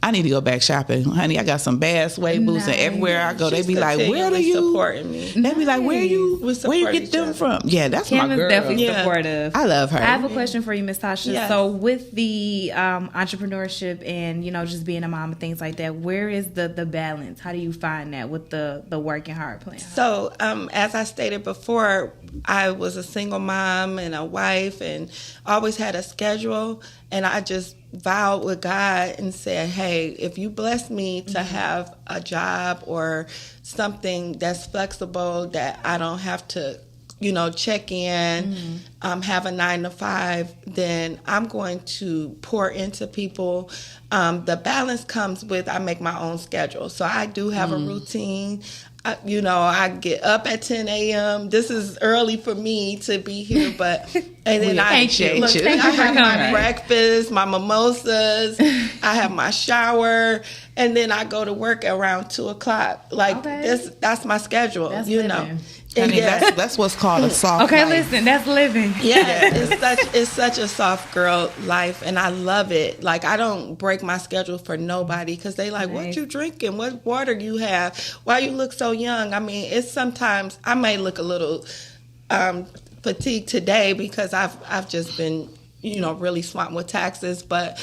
I need to go back shopping, honey. I got some bad suede boots, and everywhere I go, they be like, "Where do you?" Supporting me. They be like, "Where you get them from?" Yeah, that's Kim my girl. is definitely supportive. I love her. I have a question for you, Miss Tasha. Yes. So with the entrepreneurship and just being a mom and things like that, where is the balance? How do you find that with the working hard plan? So as I stated before, I was a single mom and a wife and always had a schedule, and I just vowed with God and said, hey, if you bless me to have a job or something that's flexible, that I don't have to check in, have a 9-to-5, then I'm going to pour into people. The balance comes with I make my own schedule. So I do have a routine. I get up at 10 a.m. This is early for me to be here, but and then I have my breakfast, my mimosas, I have my shower, and then I go to work around 2:00. Like that's my schedule. That's you living. know. I mean, that's what's called a soft Okay, life. listen, that's living. Yeah, it's such a soft girl life, and I love it. Like, I don't break my schedule for nobody because they like, what you drinking? What water you have? Why you look so young? I mean, it's sometimes I may look a little fatigued today because I've just been, you know, really swamped with taxes, but.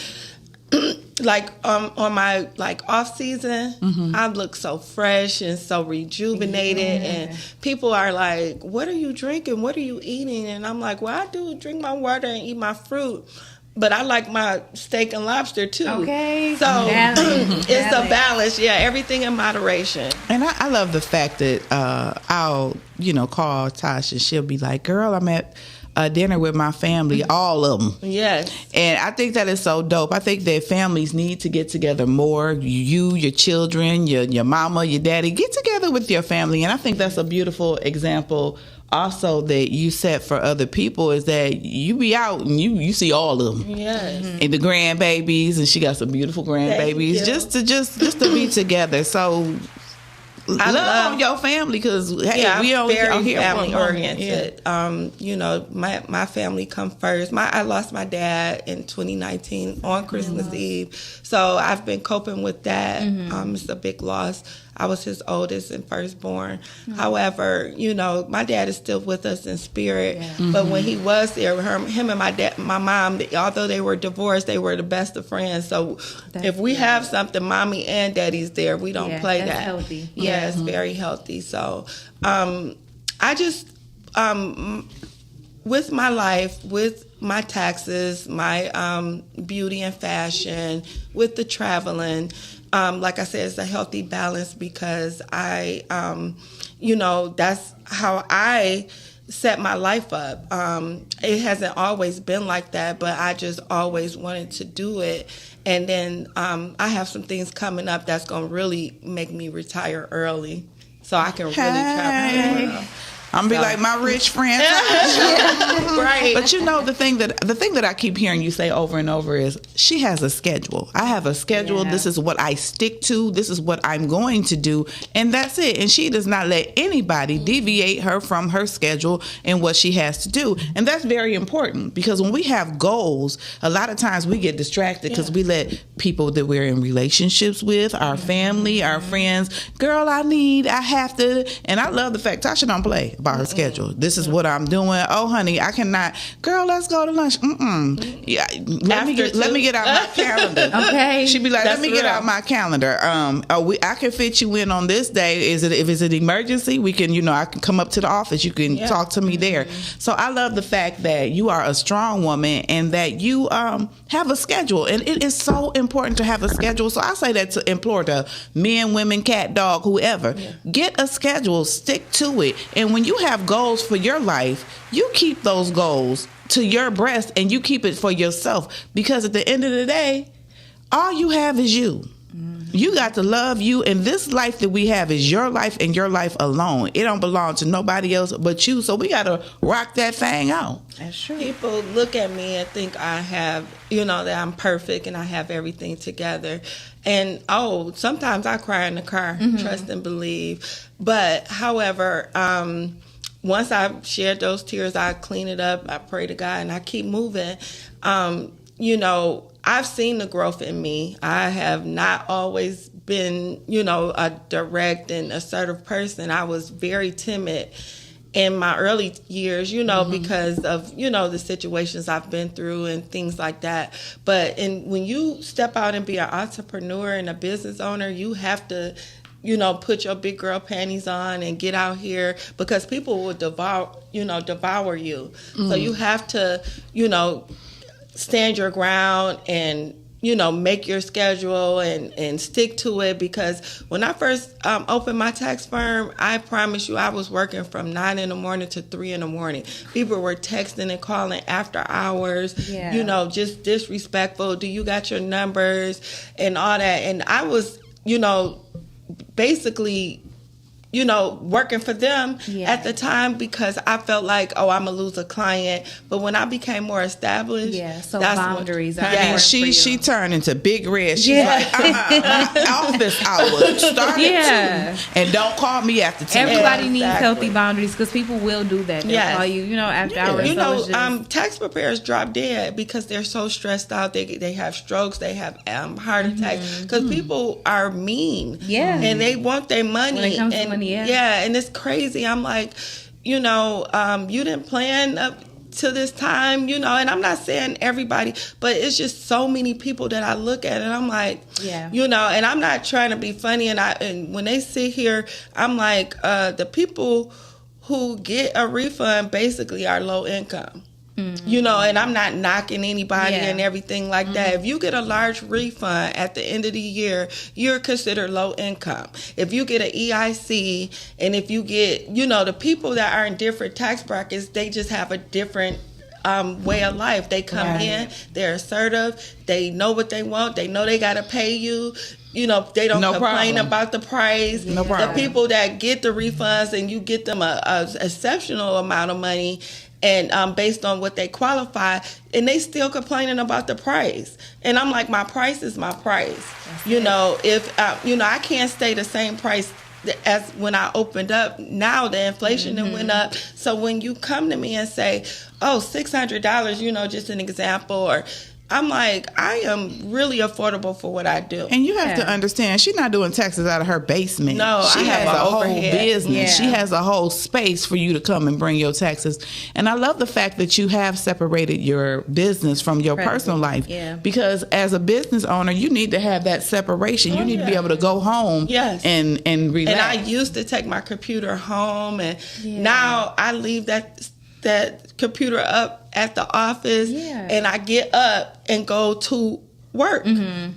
Like on my off season, I look so fresh and so rejuvenated, and people are like, "What are you drinking? What are you eating?" And I'm like, "Well, I do drink my water and eat my fruit, but I like my steak and lobster too." Okay, so it's a balance. Yeah, everything in moderation. And I love the fact that I'll call Tasha. She'll be like, "Girl, I'm at dinner with my family, all of them." Yes. And I think that is so dope. I think that families need to get together more. You, your children, your mama, your daddy, get together with your family. And I think that's a beautiful example also that you set for other people, is that you be out and you see all of them. Yes. And the grandbabies, and she got some beautiful grandbabies, just to be together. So I love your family, because hey, we I'm are very here family oriented. Yeah. My family come first. I lost my dad in 2019 on Christmas Eve, so I've been coping with that. It's a big loss. I was his oldest and firstborn. However, my dad is still with us in spirit. But when he was there, him and my mom, although they were divorced, they were the best of friends. So if we have something, mommy and daddy's there. We don't play that's that. Healthy. Yeah, it's very healthy. So I just, with my life, with my taxes, my beauty and fashion, with the traveling, like I said, it's a healthy balance, because I, that's how I set my life up. It hasn't always been like that, but I just always wanted to do it. And then I have some things coming up that's going to really make me retire early, so I can really travel around. I'm gonna be like my rich friend. Right. But the thing that I keep hearing you say over and over is, she has a schedule. I have a schedule. This is what I stick to. This is what I'm going to do, and that's it. And she does not let anybody deviate her from her schedule and what she has to do. And that's very important, because when we have goals, a lot of times we get distracted because we let people that we're in relationships with, our family, our friends, girl, I have to. And I love the fact Tasha don't play about her schedule. This is what I'm doing. Oh, honey, I cannot. Girl, let's go to lunch. Yeah, let me get out my calendar. Okay. She'd be like, That's let me get out my calendar. I can fit you in on this day. If it's an emergency, we can. I can come up to the office. You can talk to me there. So I love the fact that you are a strong woman and that you have a schedule. And it is so important to have a schedule. So I say that to implore to men, women, cat, dog, whoever. Get a schedule. Stick to it. And when you have goals for your life, you keep those goals to your breast and you keep it for yourself, because at the end of the day, all you have is you. You got to love you, and this life that we have is your life and your life alone. It don't belong to nobody else but you, so we got to rock that thing out. That's true. People look at me and think I have, that I'm perfect and I have everything together. And, sometimes I cry in the car, trust and believe. But, however, once I've shared those tears, I clean it up, I pray to God, and I keep moving. I've seen the growth in me. I have not always been, a direct and assertive person. I was very timid in my early years, because of, the situations I've been through and things like that. But when you step out and be an entrepreneur and a business owner, you have to, put your big girl panties on and get out here, because people will devour you. So you have to, stand your ground and, make your schedule and stick to it. Because when I first opened my tax firm, I promise you, I was working from 9 a.m. to 3 a.m. People were texting and calling after hours, just disrespectful. Do you got your numbers and all that? And I was, basically working for them at the time because I felt like, oh, I'm going to lose a client. But when I became more established, so boundaries are and she turned into Big Red. She's like, my office hours started and don't call me after 10. Everybody needs healthy boundaries because people will do that. They'll call you, after hours. Tax preparers drop dead because they're so stressed out. They have strokes, they have heart attacks because people are mean. And they want their money. When it comes to money, and it's crazy. I'm like, you didn't plan up to this time, and I'm not saying everybody, but it's just so many people that I look at and I'm like, and I'm not trying to be funny. And when they sit here, I'm like, the people who get a refund basically are low income. And I'm not knocking anybody and everything like that. If you get a large refund at the end of the year, you're considered low income. If you get an EIC, and if you get, the people that are in different tax brackets, they just have a different way of life. They come in, they're assertive, they know what they want, they know they got to pay you. They don't complain about the price. No problem. The people that get the refunds and you get them a exceptional amount of money, and based on what they qualify, and they still complaining about the price. And I'm like, my price is my price. If I can't stay the same price as when I opened up. Now the inflation went up. So when you come to me and say, oh, $600, just an example, or I'm like, I am really affordable for what I do. And you have to understand, she's not doing taxes out of her basement. No, she has a whole business. Yeah. She has a whole space for you to come and bring your taxes. And I love the fact that you have separated your business from your personal life. Yeah. Because as a business owner, you need to have that separation. You need to be able to go home and relax. And I used to take my computer home, and now I leave that computer up at the office, and I get up and go to work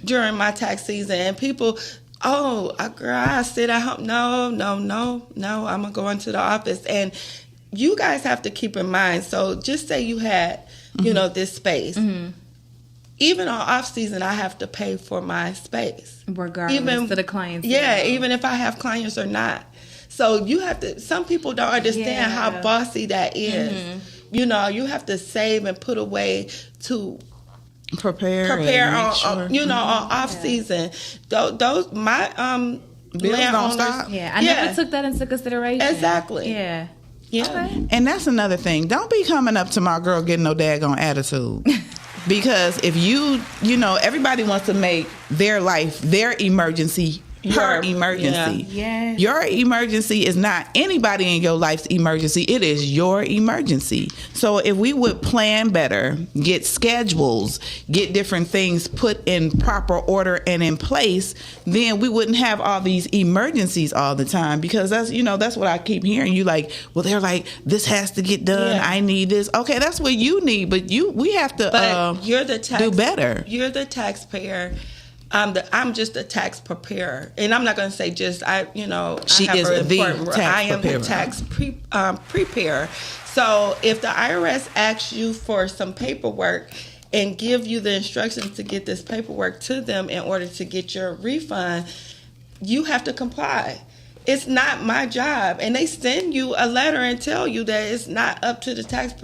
during my tax season. And people, girl, I sit at home. No, I'm gonna go into the office. And you guys have to keep in mind. So just say you had, this space. Even on off season, I have to pay for my space, regardless of the clients. Even if I have clients or not. So you have to. Some people don't understand how bossy that is. You have to save and put away to prepare on on off season. Those my landowners. I never took that into consideration. Exactly. Yeah. Okay. And that's another thing. Don't be coming up to my girl getting no daggone attitude. Because if everybody wants to make their life their emergency. Her emergency. Your emergency is not anybody in your life's emergency. It is your emergency. So if we would plan better, get schedules, get different things put in proper order and in place, then we wouldn't have all these emergencies all the time. Because that's what I keep hearing. You like, well, they're like, this has to get done. I need this. Okay, that's what you need, but we have to you're the do better. You're the taxpayer. I'm just a tax preparer, and I'm not going to say just I. She I is the tax I am preparer. the tax preparer. So if the IRS asks you for some paperwork and give you the instructions to get this paperwork to them in order to get your refund, you have to comply. It's not my job, and they send you a letter and tell you that it's not up to the tax.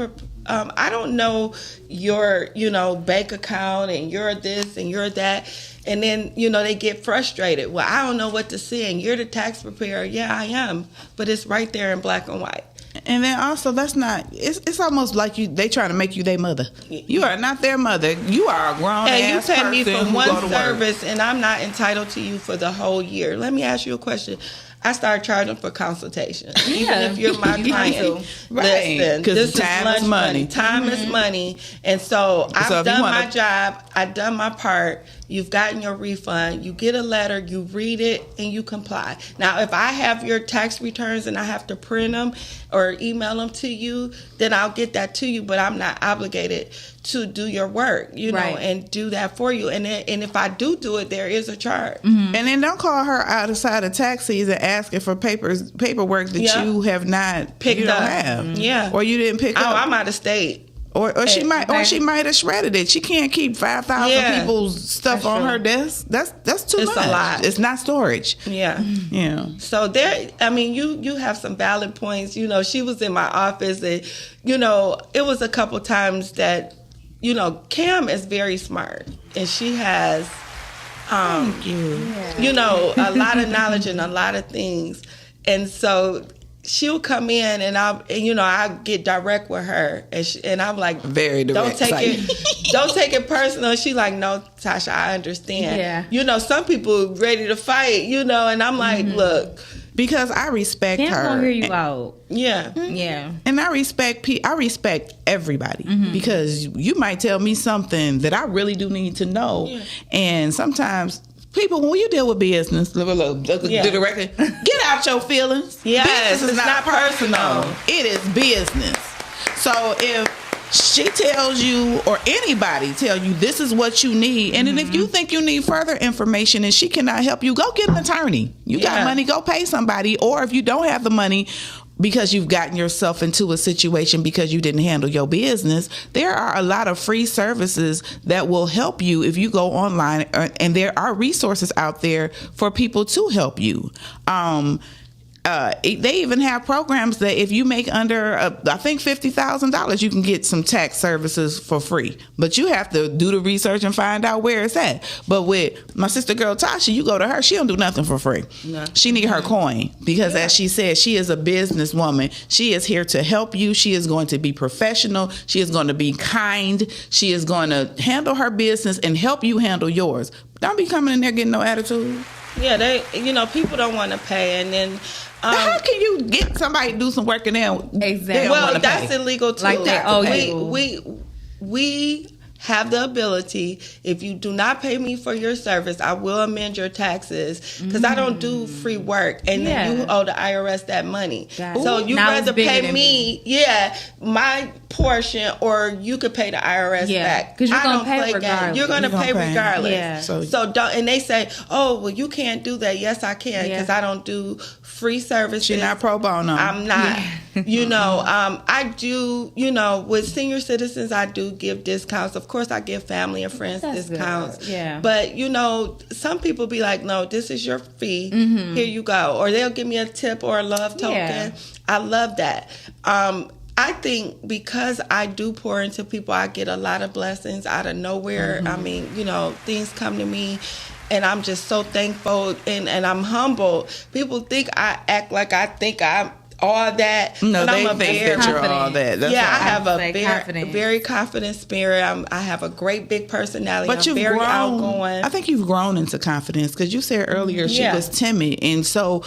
I don't know your bank account and you're this and you're that. And then, they get frustrated. Well, I don't know what to say. And you're the tax preparer. Yeah, I am. But it's right there in black and white. And then also, it's almost like they trying to make you their mother. You are not their mother. You are a grown ass person. And you pay me for one service, and I'm not entitled to you for the whole year. Let me ask you a question. I started charging for consultation. Even if you're my client. Listen, this time is is money. Time is money. And so I've done my job. I've done my part. You've gotten your refund. You get a letter. You read it, and you comply. Now, if I have your tax returns and I have to print them or email them to you, then I'll get that to you. But I'm not obligated to do your work, and do that for you. And if I do it, there is a charge. And then don't call her outside of tax season asking for paperwork that you have not picked up. Have. Or you didn't pick up. I'm out of state. Or she might have shredded it. She can't keep 5,000 people's stuff on her desk. That's too much. It's a lot. It's not storage. Yeah. Yeah. So you have some valid points. She was in my office, and it was a couple times that Cam is very smart, and she has Thank you. a lot of knowledge and a lot of things, and so she'll come in and I get direct with her, and I'm like, very direct. Don't take it personal. She like, no, Tasha, I understand. Yeah. Some people ready to fight, and I'm like, look, because I respect her. Gonna hear you out. Yeah. Yeah. And I respect everybody because you might tell me something that I really do need to know, and sometimes. People, when you deal with business, get out your feelings. Yes, business is not personal. It is business. So if she tells you, or anybody tell you, this is what you need, and then if you think you need further information and she cannot help you, go get an attorney. You got money, go pay somebody. Or if you don't have the money, because you've gotten yourself into a situation because you didn't handle your business, there are a lot of free services that will help you if you go online, and there are resources out there for people to help you. They even have programs that if you make under, I think $50,000, you can get some tax services for free. But you have to do the research and find out where it's at. But with my sister girl Tasha, you go to her, she don't do nothing for free. No. She need her coin because, as she said, she is a businesswoman. She is here to help you. She is going to be professional. She is going to be kind. She is going to handle her business and help you handle yours. Don't be coming in there getting no attitude. Yeah, people don't want to pay, and then. How can you get somebody to do some work and then exactly? Well, that's pay? Illegal too. Like that. Oh, we have the ability. If you do not pay me for your service, I will amend your taxes because I don't do free work, and then you owe the IRS that money. So you rather pay me, my portion, or you could pay the IRS back. Because you're gonna pay regardless. You're gonna pay regardless. Yeah. So don't. And they say, oh, well, you can't do that. Yes, I can because I don't do free services. She's not pro bono. I'm not. I do. With senior citizens, I do give discounts. Of course, I give family and friends discounts. Good. Yeah. But some people be like, no, this is your fee. Here you go. Or they'll give me a tip or a love token. Yeah. I love that. I think because I do pour into people, I get a lot of blessings out of nowhere. I mean, things come to me, and I'm just so thankful, and I'm humbled. People think I act like I think I'm all that. No, they think that you're all that. That's I have a very confident spirit. I have a great big personality. But I'm very outgoing. I think you've grown into confidence because you said earlier she was timid, and so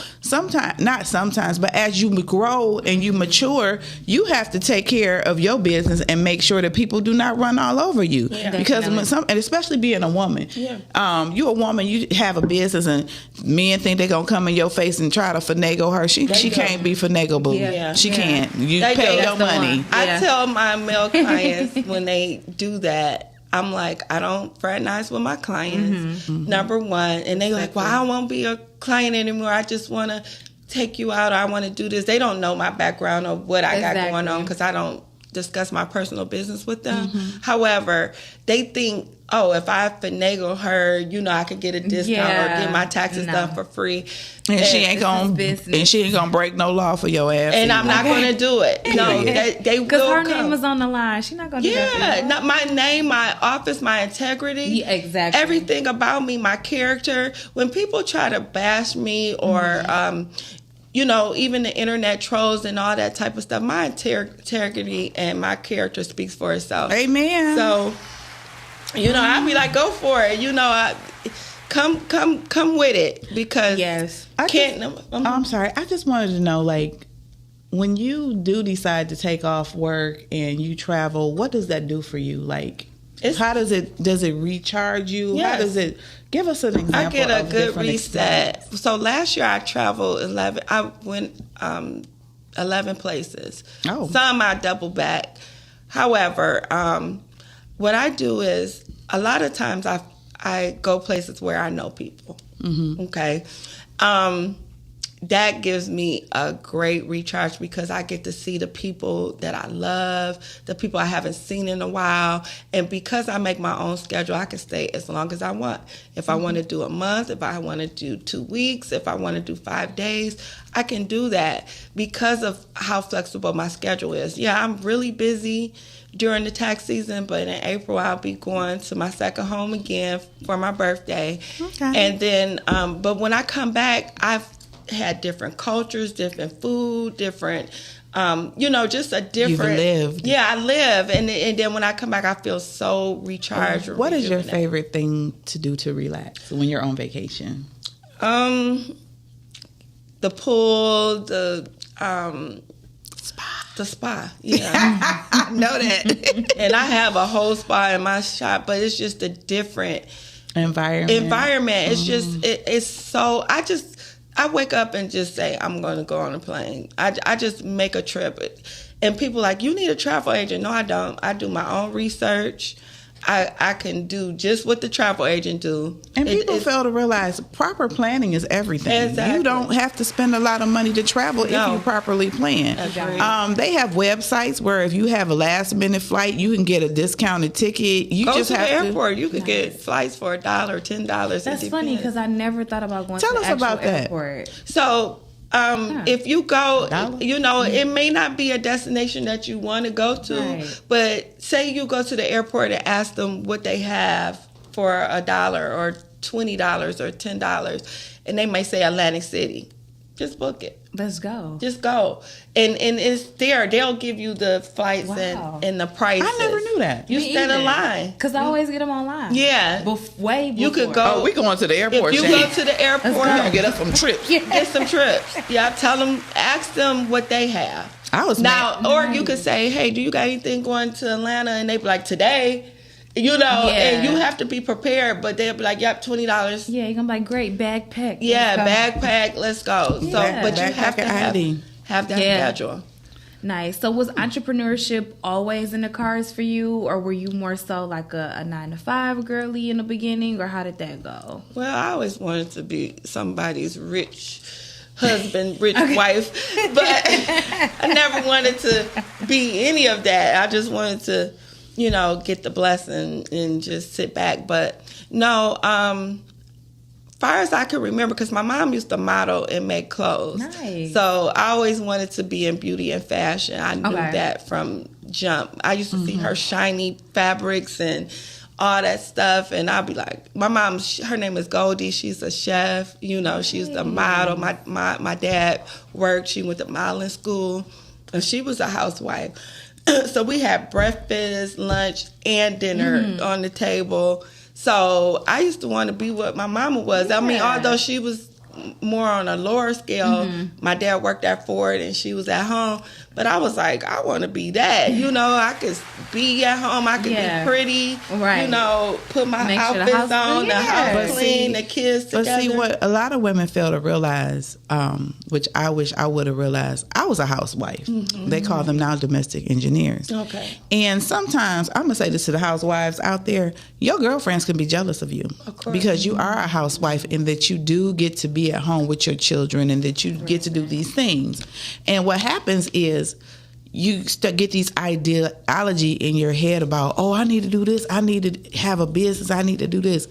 not sometimes, but as you grow and you mature, you have to take care of your business and make sure that people do not run all over you. Yeah. Because and especially being a woman, you're a woman, you have a business, and men think they're gonna come in your face and try to finagle her. She can't be finagled. She can't. You pay your money. I tell my male clients when they do that, I'm like, I don't fraternize with my clients, number one. And they like, well, I won't be a client anymore. I just want to take you out. I want to do this. They don't know my background or what I got going on because I don't discuss my personal business with them. However, they think, oh, if I finagle her, I could get a discount or get my taxes done for free. And she ain't gonna break no law for your ass. And I'm not gonna do it. No, they will. Because her name was on the line. She's not gonna do that. Not my name, my office, my integrity. Yeah, exactly. Everything about me, my character. When people try to bash me or even the internet trolls and all that type of stuff, my integrity and my character speaks for itself. Amen. So, I'd be like, go for it. Come with it because I'm sorry. I just wanted to know, like, when you do decide to take off work and you travel, what does that do for you? Like, how does it recharge you? Yes. How does it give us an example? I get a good reset. Experience. So last year I traveled 11. I went 11 places. Oh, some I double back. However, what I do is a lot of times I go places where I know people. Okay. that gives me a great recharge because I get to see the people that I love, the people I haven't seen in a while. And because I make my own schedule, I can stay as long as I want. If I want to do a month, if I want to do 2 weeks, if I want to do 5 days, I can do that because of how flexible my schedule is. Yeah, I'm really busy during the tax season, but in April I'll be going to my second home again for my birthday. Okay. And then, but when I come back, I've had different cultures, different food, different, just a different. You've lived. Yeah, I live, and then when I come back, I feel so recharged. What is your favorite thing to do to relax when you're on vacation? The pool, the spa. Yeah, I know that. And I have a whole spa in my shop, but it's just a different environment. It's just it's so. I wake up and just say, I'm going to go on a plane. I just make a trip. And people are like, you need a travel agent. No, I don't. I do my own research. I can do just what the travel agent do. And people fail to realize proper planning is everything. Exactly. You don't have to spend a lot of money to travel if you properly plan. They have websites where if you have a last minute flight, you can get a discounted ticket. You go just to have the airport. You could get flights for $1, $10. That's funny because I never thought about going to the actual airport. So if you go, it may not be a destination that you want to go to, but say you go to the airport and ask them what they have for $1 or $20 or $10, and they may say Atlantic City. Just book it. Let's go. Just go. And it's there. They'll give you the flights and the prices. I never knew that. You stand in line. Because I always get them online. Yeah. Way before. You could go. Oh, we going to the airport. If you go to the airport. We're going to get us some trips. Get some trips. Yeah, ask them what they have. Or you could say, hey, do you got anything going to Atlanta? And they be like, today. And you have to be prepared, but they'll be like, yep, $20. Yeah, you're going to be like, great, backpack. Yeah, backpack, let's go. Yeah. So, but you have to have that schedule. Nice. So was entrepreneurship always in the cards for you, or were you more so like a 9-to-5 girly in the beginning, or how did that go? Well, I always wanted to be somebody's rich husband, rich wife, but I never wanted to be any of that. I just wanted to get the blessing and just sit back. But no, far as I can remember, because my mom used to model and make clothes. Nice. So I always wanted to be in beauty and fashion. I knew that from jump. I used to see her shiny fabrics and all that stuff, and I'd be like, my mom, her name is Goldie. She's a chef. She's the model. My dad worked. She went to modeling school, and she was a housewife. So we had breakfast, lunch, and dinner on the table. So I used to want to be what my mama was. I mean, although she was more on a lower scale, my dad worked at Ford and she was at home. But I was like, I want to be that. I could be at home. I could be pretty. Right. Put my outfits on, the house clean, the kids together. But see, what a lot of women fail to realize, which I wish I would have realized, I was a housewife. They call them now domestic engineers. Okay. And sometimes, I'm going to say this to the housewives out there, your girlfriends can be jealous of you. Of course. Because you are a housewife and that you do get to be at home with your children and that you get to do these things. And what happens is, you get these ideology in your head about, I need to do this, I need to have a business, I need to do this.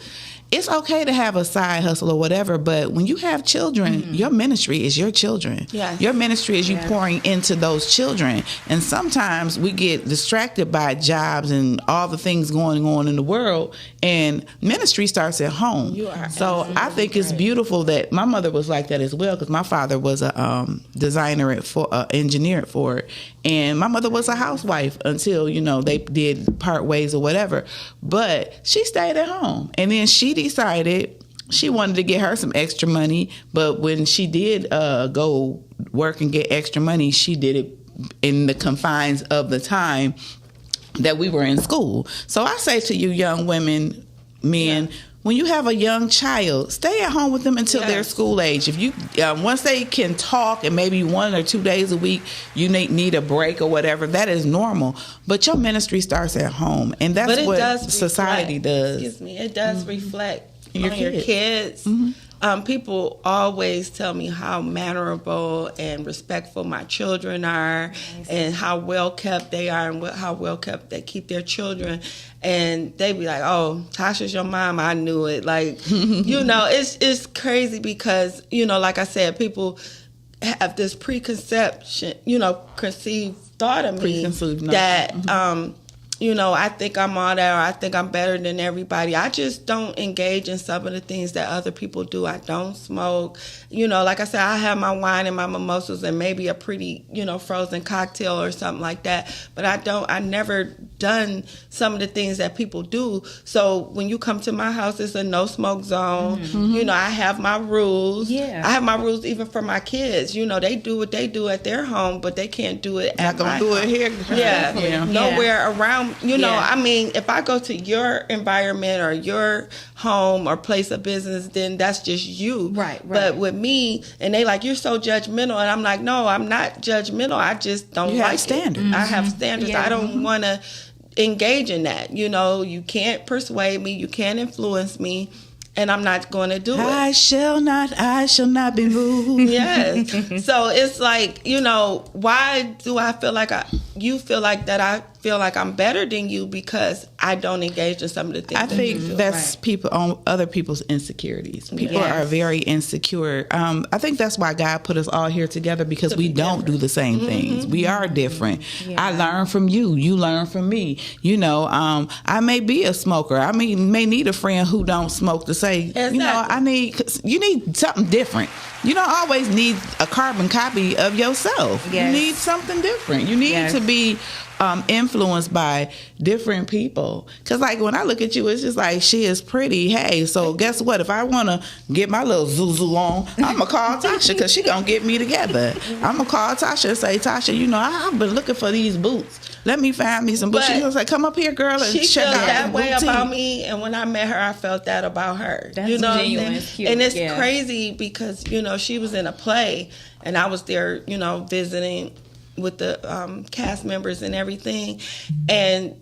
It's okay to have a side hustle or whatever, but when you have children, your ministry is your children. Yes. Your ministry is you pouring into those children. And sometimes we get distracted by jobs and all the things going on in the world, and ministry starts at home. So I think it's beautiful that my mother was like that as well, because my father was a designer engineer at Ford, and my mother was a housewife until, they did part ways or whatever. But she stayed at home, and then she decided she wanted to get her some extra money, but when she did go work and get extra money, she did it in the confines of the time that we were in school. So I say to you young women, men, when you have a young child, stay at home with them until they're school age. If you once they can talk and maybe 1 or 2 days a week you need a break or whatever, that is normal. But your ministry starts at home, and that's what society does. Excuse me, it does reflect on your kids. people always tell me how mannerable and respectful my children are, and how well kept they are, and how well kept they keep their children. And they be like, "Oh, Tasha's your mom. I knew it." Like, you know, it's crazy because, you know, like I said, people have this conceived thought of me that you know, I think I'm all that, or I think I'm better than everybody. I just don't engage in some of the things that other people do. I don't smoke. You know, like I said, I have my wine and my mimosas and maybe a pretty, you know, frozen cocktail or something like that. But I never done some of the things that people do. So when you come to my house, it's a no smoke zone. Mm-hmm. You know, I have my rules. Yeah. I have my rules even for my kids. You know, they do what they do at their home, but they can't do it at my home. Not gonna do it here. Yeah. Nowhere around. You know, I mean, if I go to your environment or your home or place of business, then that's just you. Right. But with me, and they like, you're so judgmental, and I'm like, no, I'm not judgmental. I just don't like standards. I have standards. Yeah. I don't want to engage in that. You know, you can't persuade me. You can't influence me. And I'm not going to do it. I shall not be moved. Yes. So it's like, you know, why do I feel like you feel like that I feel like I'm better than you because I don't engage in some of the things. I think that's people on other people's insecurities. People are very insecure. I think that's why God put us all here together, because we don't do the same things. We are different. I learn from you. You learn from me. You know, I may be a smoker. I may need a friend who don't smoke to say, you know, you need something different. You don't always need a carbon copy of yourself. Yes. You need something different. You need to be influenced by different people. Because, like, when I look at you, it's just like, she is pretty. Hey, so guess what? If I want to get my little zuzu on, I'm going to call Tasha, because she going to get me together. I'm going to call Tasha and say, Tasha, you know, I've been looking for these boots. Let me find me some boots. She's going to say, come up here, girl, and check out that way about me. And when I met her, I felt that about her. That's, you know, genuine. It's cute. And it's crazy because, you know, she was in a play and I was there, you know, visiting with the cast members and everything, and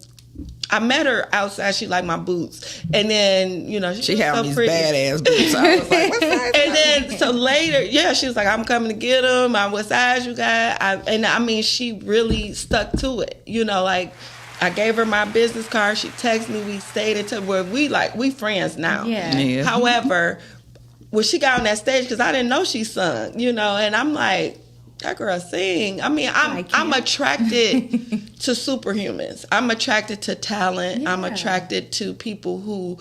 I met her outside. She liked my boots, and then, you know, she had so these badass boots. I was like, what size? And then so later, she was like, I'm coming to get them. What size you got? And I mean, she really stuck to it. You know, like, I gave her my business card. She texted me. We stayed until where we friends now. Yeah. However, when she got on that stage, because I didn't know she sung, you know, and I'm like, that girl sing. I mean, I'm attracted to superhumans. I'm attracted to talent. Yeah. I'm attracted to people who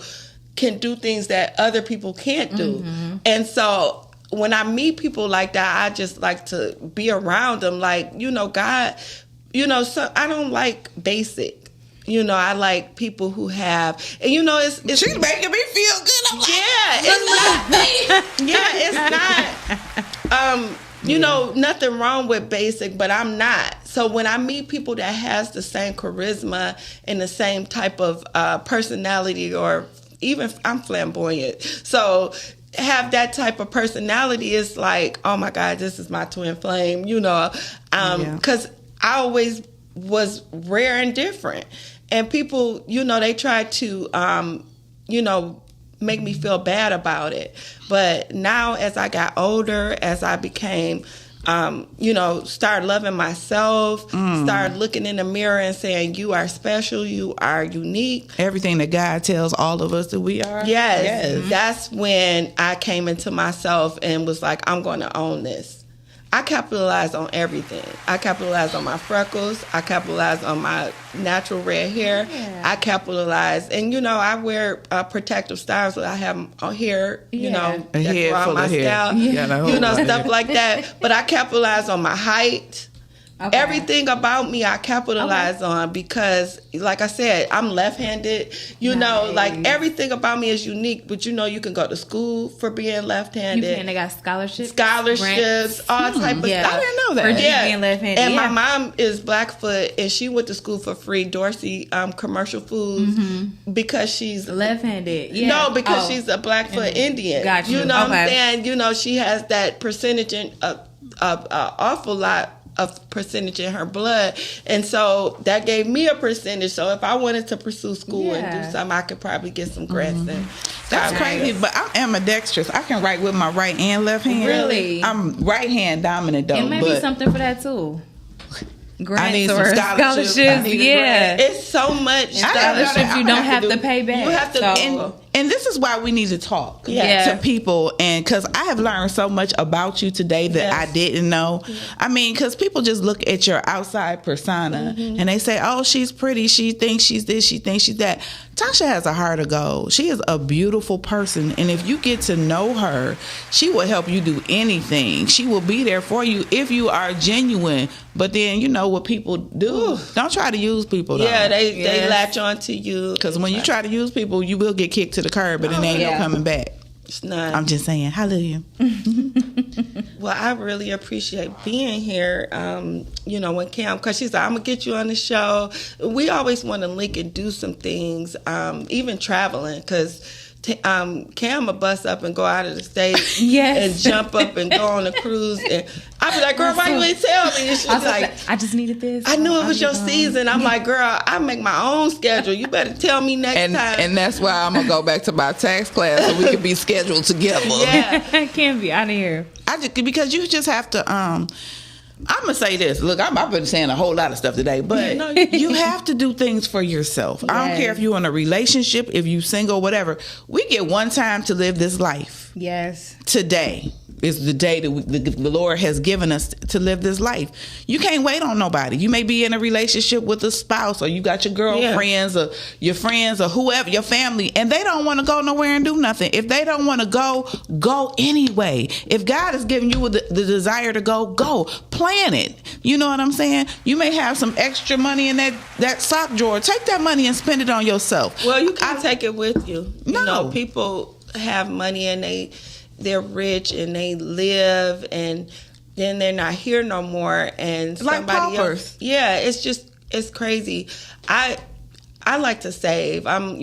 can do things that other people can't do. Mm-hmm. And so when I meet people like that, I just like to be around them. Like, you know, God, you know, so I don't like basic. You know, I like people who have, and you know, it's she's making me feel good. I'm like, it's not. You know, nothing wrong with basic, but I'm not. So when I meet people that has the same charisma and the same type of personality, or even I'm flamboyant, so have that type of personality, is like, oh my God, this is my twin flame, you know, because I always was rare and different. And people, you know, they try to, you know, make me feel bad about it. But now, as I got older, as I became, you know, started loving myself, started looking in the mirror and saying, you are special, you are unique. Everything that God tells all of us that we are. Yes. That's when I came into myself and was like, I'm going to own this. I capitalized on everything. I capitalized on my freckles. I capitalized on my natural red hair. Yeah. I capitalized, and you know, I wear protective styles. So I have hair, you know, a hair full my of hair. Style, you know, stuff like that. But I capitalized on my height. Okay. Everything about me I capitalize on, because, like I said, I'm left-handed. You know, like, everything about me is unique. But, you know, you can go to school for being left-handed. And they got scholarships, grants, all type of stuff. I didn't know that. For just being left-handed. And my mom is Blackfoot, and she went to school for free, Dorsey Commercial Foods, because she's left-handed. Yeah. No, because she's a Blackfoot Indian. Gotcha. You know what I'm saying? You know, she has that percentage in awful lot a percentage in her blood, and so that gave me a percentage. So if I wanted to pursue school and do something, I could probably get some grants. And that's crazy, but I'm ambidextrous. I can write with my right and left hand. Really? I'm right hand dominant though. It may be something for that too. Grants I need or some scholarships. Yeah, it's so much scholarships you don't have to pay back. You have to. And this is why we need to talk Yeah. to people, and because I have learned so much about you today that I didn't know. I mean, because people just look at your outside persona and they say, "Oh, she's pretty. She thinks she's this. She thinks she's that." Tasha has a heart of gold. She is a beautiful person, and if you get to know her, she will help you do anything. She will be there for you if you are genuine. But then you know what people do. Don't try to use people. Though. Yeah, they latch on to you. Because when you try to use people, you will get kicked to the curb, but it ain't no coming back. It's not. I'm just saying, hallelujah. Well, I really appreciate being here. When Cam, because she's like, I'm gonna get you on the show. We always want to link and do some things, even traveling, because Cam will bust up and go out of the state and jump up and go on a cruise. And I be like, girl, why you ain't tell me? And she's like, I just needed this. I knew it was your season. I'm like, girl, I make my own schedule. You better tell me next time. And that's why I'm gonna go back to my tax class so we can be scheduled together. Yeah, it can be out of here. Because you just have to. I'm gonna say this. Look, I've been saying a whole lot of stuff today, but you have to do things for yourself. I don't care if you're in a relationship, if you single, whatever. We get one time to live this life. Yes. Today is the day that the Lord has given us to live this life. You can't wait on nobody. You may be in a relationship with a spouse, or you got your girlfriends or your friends or whoever, your family, and they don't want to go nowhere and do nothing. If they don't want to go anyway. If God has given you the desire to go. Plan it. You know what I'm saying? You may have some extra money in that sock drawer. Take that money and spend it on yourself. Well, you can't take it with you. No. You know, people have money and they're rich and they live, and then they're not here no more, and like somebody paupers. It's crazy. I like to save. I'm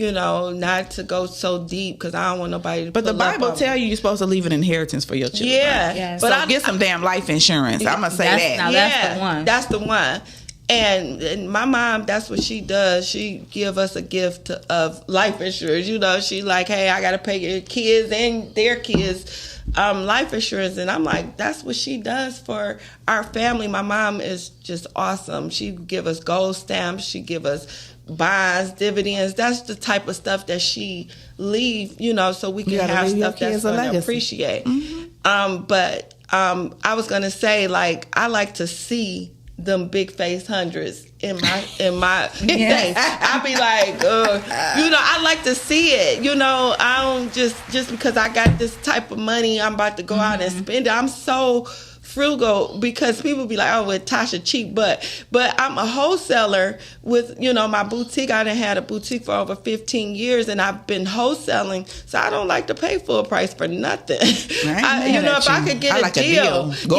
not to go so deep because I don't want nobody to. But the Bible tell you're supposed to leave an inheritance for your children. Yeah, yes. But so get some damn life insurance. I'm gonna say that. Now that's the one. That's the one. And my mom, that's what she does. She give us a gift of life insurance. She like, hey, I got to pay your kids and their kids life insurance. And I'm like, that's what she does for our family. My mom is just awesome. She give us gold stamps. She give us bonds, dividends. That's the type of stuff that she leave, so we can have stuff that's going to appreciate. Mm-hmm. But I was going to say, like, I like to see them big face hundreds in my face. I be like, I like to see it. I don't just because I got this type of money, I'm about to go out and spend it. I'm so frugal because people be like, oh, well, Tasha cheap, but I'm a wholesaler with, my boutique. I done had a boutique for over 15 years and I've been wholesaling, so I don't like to pay full price for nothing. If I could get a deal. If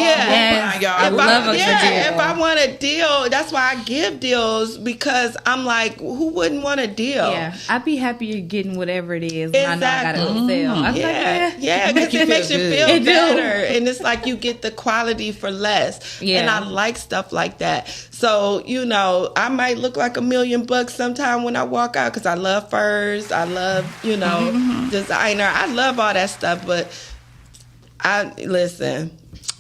I want a deal, that's why I give deals, because I'm like, who wouldn't want a deal? Yeah, I'd be happier getting whatever it is when I know I got it on sale. Yeah, because it makes you feel better, and it's like you get the quality for less. And I like stuff like that. So, I might look like $1 million sometime when I walk out, because I love furs. I love, designer. I love all that stuff. But listen,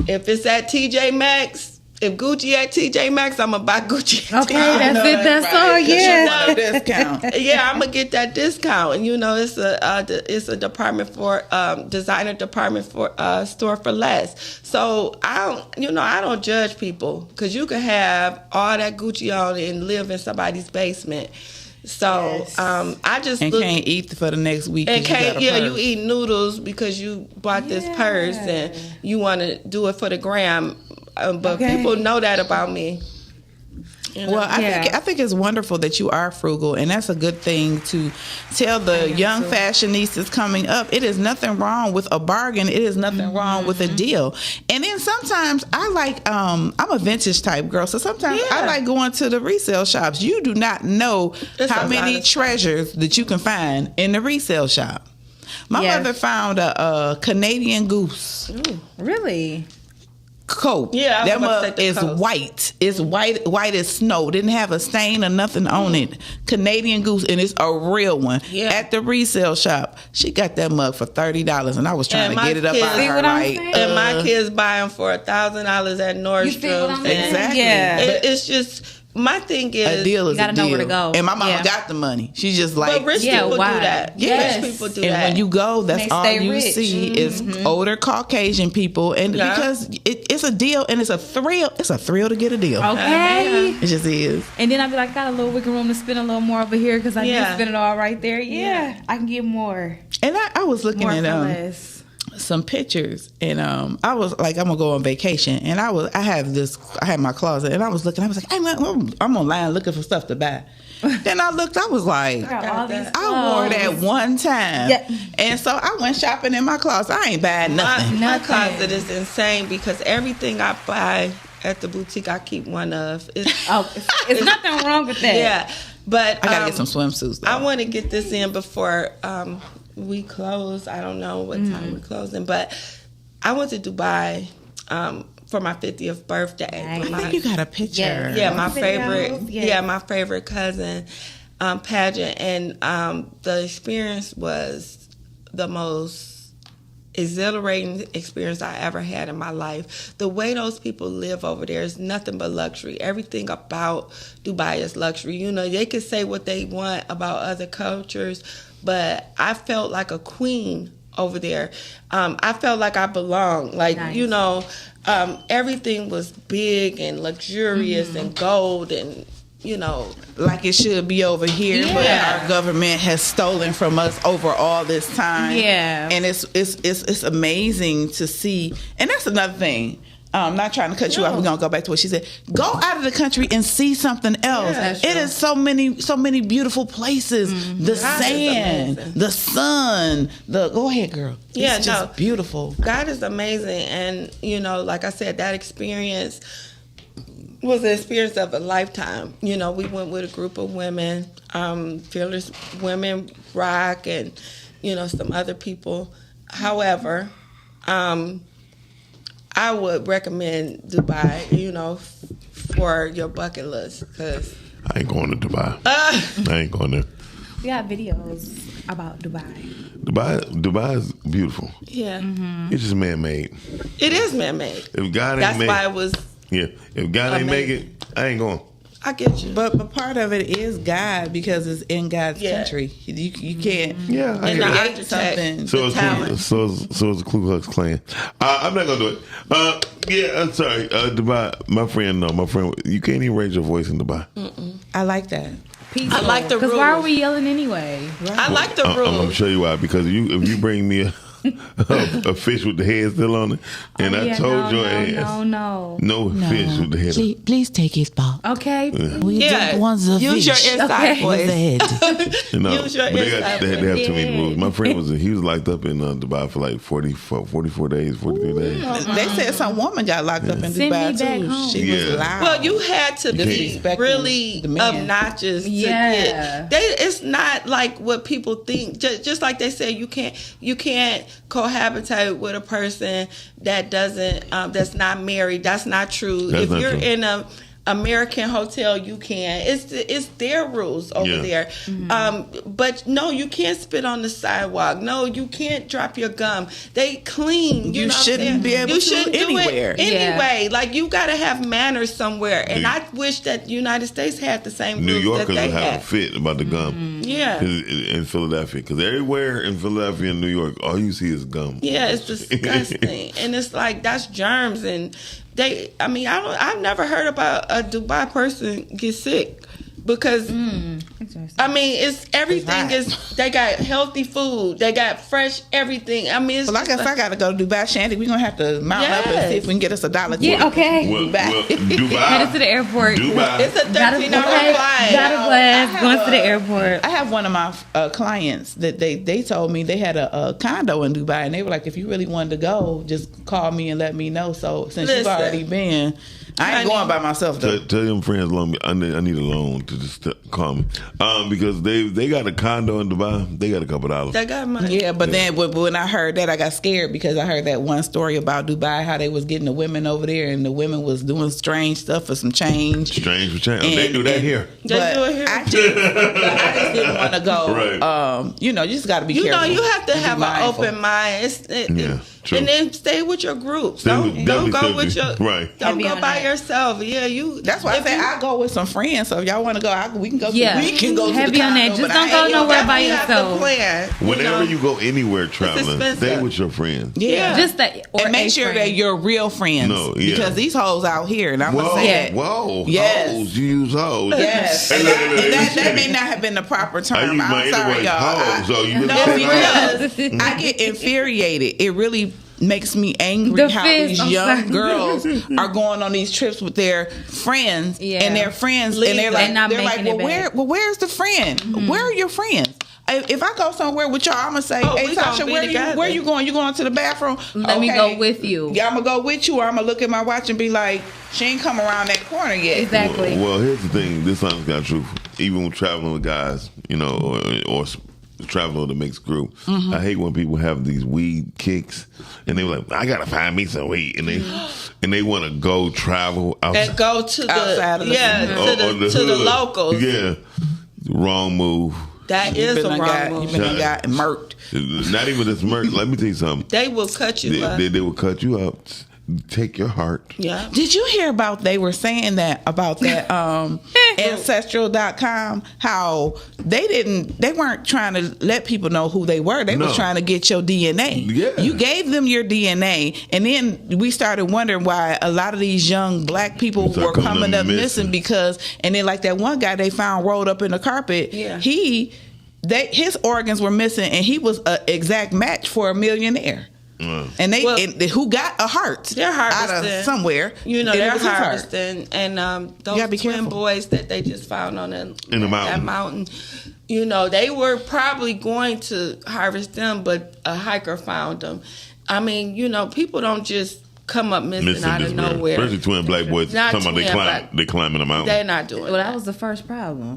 if it's at TJ Maxx, if Gucci at TJ Maxx, I'm gonna buy Gucci. Okay, that's it. That's all. Yeah, discount. Yeah, I'm gonna get that discount. And it's a department for designer department for store for less. So I don't judge people, because you can have all that Gucci on and live in somebody's basement. So I just can't eat for the next week. And you eat noodles because you bought this purse and you want to do it for the gram. But people know that about me. Well, I think it's wonderful that you are frugal, and that's a good thing to tell the young fashionistas coming up. It is nothing wrong with a bargain. It is nothing wrong with a deal. And then sometimes I like, I'm a vintage type girl, so sometimes I like going to the resale shops. You do not know how many treasures that you can find in the resale shop. My mother found a Canadian goose. Ooh, really? coat. Yeah, I was that about to mug say the is coat. white. It's white as snow. Didn't have a stain or nothing on it. Canadian Goose, and it's a real one. Yeah. At the resale shop, she got that mug for $30, and I was trying And to my get it up kids- out of See her. what I'm Like, saying? And my kids buy them for $1,000 at Nordstrom's. You see what I'm saying? Exactly. Yeah. It's just my thing is a deal is You gotta a know deal. where to go. And my mama Yeah. got the money. She's just like, But rich Yeah, people why? do that. Yes. Rich people do and that. when you go, that's They all stay you rich. see is older Caucasian people, and Yeah. because it's a deal and it's a thrill. It's a thrill to get a deal. Okay. It just is. And then I'd be like, got a little wiggle room to spend a little more over here because I Yeah. did spend it all right there. Yeah, I can get more. And I was looking More at for less. some pictures, and I was like, I'm gonna go on vacation, and I had my closet, and I was looking. I was like, I'm online looking for stuff to buy. Then I looked. I was like, All these I wore that clothes. one time, Yeah. and so I went shopping in my closet. I ain't buying nothing. My closet is insane because everything I buy at the boutique, I keep one of. It's It's nothing wrong with that. Yeah, but I gotta get some swimsuits. Though. I want to get this in before we close. I don't know what time we're closing, but I went to Dubai for my 50th birthday. Nice. with I my- think you got a picture. yeah, my Videos, favorite. yeah. Yeah, my favorite cousin pageant, and the experience was the most exhilarating experience I ever had in my life. The way those people live over there is nothing but luxury. Everything about Dubai is luxury. You know, they can say what they want about other cultures, but I felt like a queen over there. I felt like I belonged. Like, Nice. you know, everything was big and luxurious and gold and, you know. like it should be over here, but Yeah. our government has stolen from us over all this time. Yeah. and it's amazing to see. And that's another thing. Not trying to cut you off. We're gonna go back to what she said. Go out of the country and see something else. Yeah, it is so many beautiful places. The God is sand, amazing. the sun. Go ahead, girl. Yeah, it's just no. beautiful. God is amazing, and you know, like I said, that experience was the experience of a lifetime. You know, we went with a group of women, Fearless Women Rock, and you know, some other people. However, I would recommend Dubai, you know, for your bucket list because I ain't going to Dubai. I ain't going there. We got videos about Dubai. Dubai is beautiful. yeah, It's just man-made. it is man-made. If God ain't That's make why it was. yeah, if God ain't make Amazing. it, I ain't going. I get you. But part of it is God because it's in God's Yeah. country. You can't. Yeah, I And hear the that. create something. So it's talent. so it's the Ku Klux Klan. I'm not gonna do it. Yeah, I'm sorry. Dubai, my friend, you can't even raise your voice in Dubai. I like that. I like the Because rules. why are we yelling anyway? I like the I'm gonna rules. show you why. Because if you bring me a fish with the head still on it, and I told your ass, no fish with the head. on it. Please take his ball. Okay. We Yeah, don't want the use your fish inside Okay. with the voice. head. You know, Use your but they inside had to have too many voice. rules. My friend he was locked up in Dubai for like 44 days, 43 days. They said some woman got locked up in Send Dubai me back too. home. She Yeah. was loud. Well, you had to be Disrespecting really the man. obnoxious to Yeah. get. It's not like what people think. Just like they say, you can't cohabitate with a person that doesn't that's not married. That's not true. That's if not you're true. in a American hotel, you can. It's their rules over Yeah. there. But no, you can't spit on the sidewalk. No, you can't drop your gum. They clean. You know what I'm shouldn't saying? be able You to shouldn't do anywhere. it anyway. Like you got to have manners somewhere. And Yeah. I wish that the United States had the same New rules Yorkers that will they have a had. fit about the gum. Yeah. In Philadelphia, because everywhere in Philadelphia and New York, all you see is gum. Yeah, it's disgusting, and it's like that's germs, and I've never heard about a Dubai person get sick because it's everything is they got healthy food, they got fresh everything. It's Well, I guess I got to go to Dubai, Shandy. We're going to have to mount up and see if we can get us $1. Yeah, okay. Well, Dubai. Dubai. Headed to the airport. Dubai. It's a 13-hour flight. Got a blast. Going to the airport. I have one of my clients that they told me they had a condo in Dubai, and they were like, if you really wanted to go, just call me and let me know. So since you've Listen. already been, I ain't going by myself though. Tell them friends loan me. I need a loan to just call me. Because they got a condo in Dubai. They got a couple dollars. They got money. Yeah, but then when I heard that, I got scared because I heard that one story about Dubai, how they was getting the women over there, and the women was doing strange stuff for some change. Strange for change. They do that here. They do it here. I just didn't want to go. Right. You just got to be careful. You have to have an mindful. open mind. True. And then stay with your group. Definitely Don't go with your right. Don't go by yourself. Yeah, you. That's why I say I go with some friends. So if y'all want to go, we can go. Yeah. We can go. Heavy to the on that. condo, Just but don't I go ain't- nowhere by You have to yourself. plan. Whenever you go anywhere traveling, expensive. stay with your friends. Yeah. Just that, or And make a sure friend. that you're real friends. No, yeah. Because these hoes out here, and I'm gonna say that. Whoa, Yes. hoes. You use hoes. Yes, Hey, and look, that may not have been the proper I term. use my I'm sorry, inner y'all. voice, hoes. So you No, really because I get infuriated. It really makes me angry The how fist, these I'm young sorry. girls are going on these trips with their friends, Yeah. and their friends, Leave and they're them. like, They're not making it back. where's the friend? Where are your friends? If I go somewhere with y'all, I'm gonna say, Oh, hey we gonna Tasha, be where together. you going? You going to the bathroom? Let me go with you. Yeah, I'm gonna go with you, or I'm gonna look at my watch and be like, she ain't come around that corner yet. Exactly. Well, here's the thing. This honest God truth. Even when traveling with guys, or traveling with a mixed group, I hate when people have these weed kicks, and they were like, I gotta find me some weed, and they want to go travel outside. And go to Outside the of the- to the hood. locals. Yeah, wrong move. That is a wrong move. You've been got murked. Not even this murk. Let me tell you something. They will cut you up. They will cut you up. Take your heart. Yeah. Did you hear about they were saying that about that ancestral.com, how they weren't trying to let people know who they were. They No. was trying to get your DNA. Yeah. You gave them your DNA, and then we started wondering why a lot of these young black people Start were coming up missing missing. because, and then like that one guy they found rolled up in the carpet. Yeah. His organs were missing, and he was an exact match for a millionaire. And who got a heart? They're out harvesting of somewhere. You know, and it they're was his heart. harvesting, and those gotta be twin careful. boys that they just found on In the mountain. that mountain. You know, they were probably going to harvest them, but a hiker found them. I mean, people don't just come up missing out of nowhere. Especially twin black boys Not talking about twin they climbing a They're mountain. not doing Well, that was the first problem.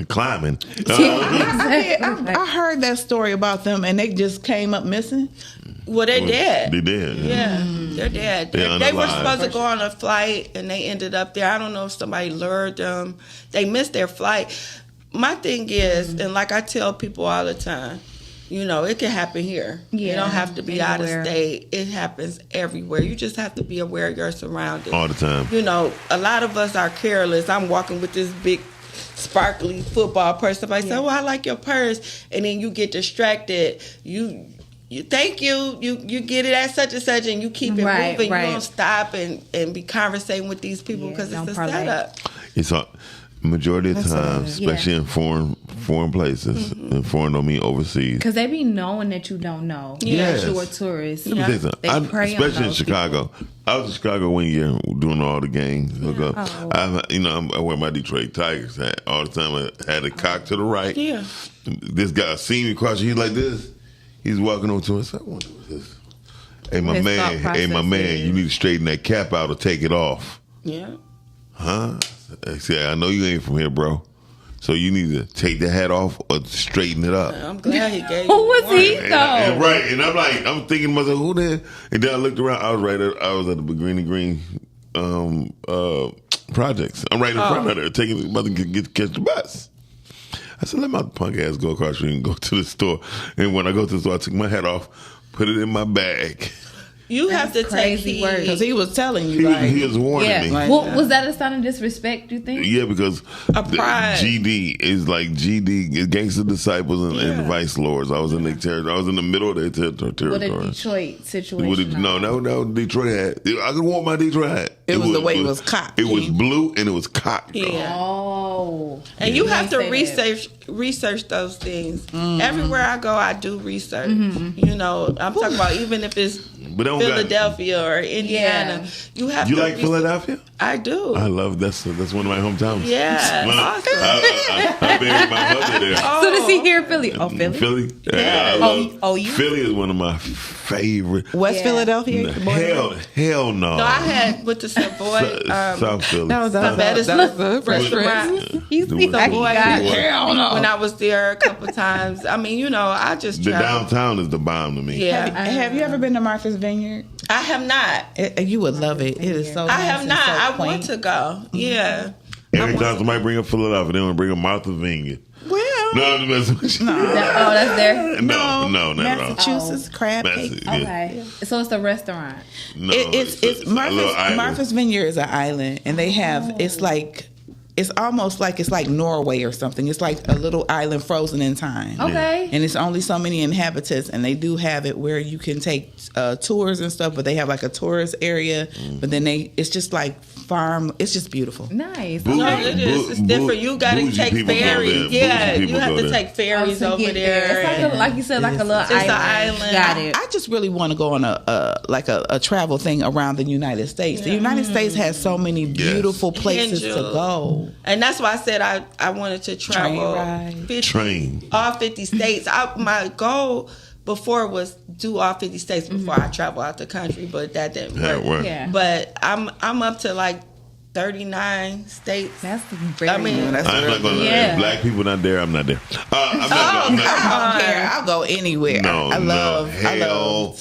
Climbing. I heard that story about them, and they just came up missing. Well, they're dead. They did. Yeah, they're dead. They're They were unalive. supposed to go on a flight, and they ended up there. I don't know if somebody lured them. They missed their flight. My thing is, and like I tell people all the time, it can happen here. You Yeah, don't have to be out anywhere. of state. It happens everywhere. You just have to be aware of your surroundings. All the time. A lot of us are careless. I'm walking with this big, sparkly football purse. Somebody say, "Oh, I like your purse," and then you get distracted. You thank you. You get it at such and such, and you keep it Right, moving. right. You don't stop and be conversating with these people because it's don't a parlay. setup. It's a majority of the time, Yeah. especially in foreign places, and foreign don't mean overseas. Because they be knowing that you don't know. Yes. That you a tourist. Let me tell you something. They prey on Especially in those Chicago. I was in Chicago one year doing all the games. Oh. I wear my Detroit Tigers hat all the time. I had it cocked to the right. Yeah. This guy seen me across. He's like this. He's walking over to me. I said, I wonder what's this. Hey, my His man. thought Hey, my process man. is- You need to straighten that cap out or take it off. Yeah. Huh? I said, I know you ain't from here, bro. So you need to take the hat off or straighten it up. I'm glad he gave. Who was he And, though? and right, and I'm thinking to myself, who there? And then I looked around. I was at the Green and Green projects. I'm right in front of there, about to catch the bus. I said, let my punk ass go across the street and go to the store. And when I go to the store, I took my hat off, put it in my bag. You have to take crazy heed. work. Because he was telling you, like, He was warning Yeah. me. Well, was that a sign of disrespect, you think? Yeah, because pride. GD is like GD, Gangster Disciples and Vice Lords. I was in their territory. I was in the middle of their territory. With a Detroit situation. With a, no, that was Detroit hat. I could want my Detroit hat. It was the way it was cocked. It was blue and it was cocked. though. Yeah. Oh. And you have to didn't say that. research those things. Everywhere I go, I do research. I'm talking about even if it's But don't Philadelphia or Indiana. You have You to like Philadelphia? I do. I love that's one of my hometowns. Yeah, awesome. I buried my mother there. So does he hear Philly? Oh, Philly. Philly? Yeah. You? Philly is one of my favorite. West Philadelphia? Hell no. No, I went to Savoy. South Philly. That was the restaurant. He's the Savoy. Hell no. When I was there a couple times. I mean, I just The traveled. downtown is the bomb to me. Yeah. Have you ever been to Martha's Vineyard? I have not. You would love it. It is so nice. I have and not. so I quaint. want to go. Yeah. Every time somebody bring up Philadelphia, they want to bring up Martha's Vineyard. Well, No, I'm messing with you. That's there. No, not at all. Massachusetts crab cake. Yeah. Okay. So it's a restaurant. No, It's a little island. Martha's Vineyard is an island, and they have it's almost like it's like Norway or something. It's like a little island frozen in time. Okay. And it's only so many inhabitants, and they do have it where you can take tours and stuff, but they have like a tourist area, but then it's just like farm. It's just beautiful. Nice. No, it is. It's different. You got to bougie take people go ferries. there. Yeah, Bougie you people have go to there. take ferries To over get there. It's like you said, like a little It's an island. island. Got it. I just really want to go on a travel thing around the United States. The United States has so many beautiful places to go. And that's why I said I wanted to travel all 50 states. My goal before was do all 50 states before I travel out the country, but that didn't work. Yeah. But I'm up to like 39 states. That's very I mean, That's I'm not gonna. If black people not there, I'm not there. I'm not, I don't care. I'll go anywhere. No, I love.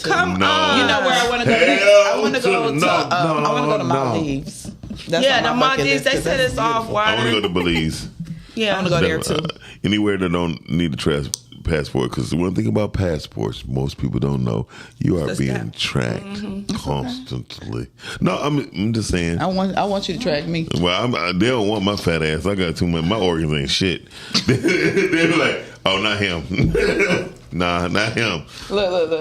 Come on. You know where I want to go? I want to go to. I want to go to Maldives. That's yeah, on my the bucket Maldives. list, They 'cause said that's it's off beautiful. water. I want to go to Belize. Yeah, I want to go there too. Anywhere that don't need a passport, because the one thing about passports, most people don't know, you are being tracked constantly. No, I'm just saying. I want you to track me. Well, they don't want my fat ass. I got too much. My organs ain't shit. They're like, oh, not him. Nah, not him. Look.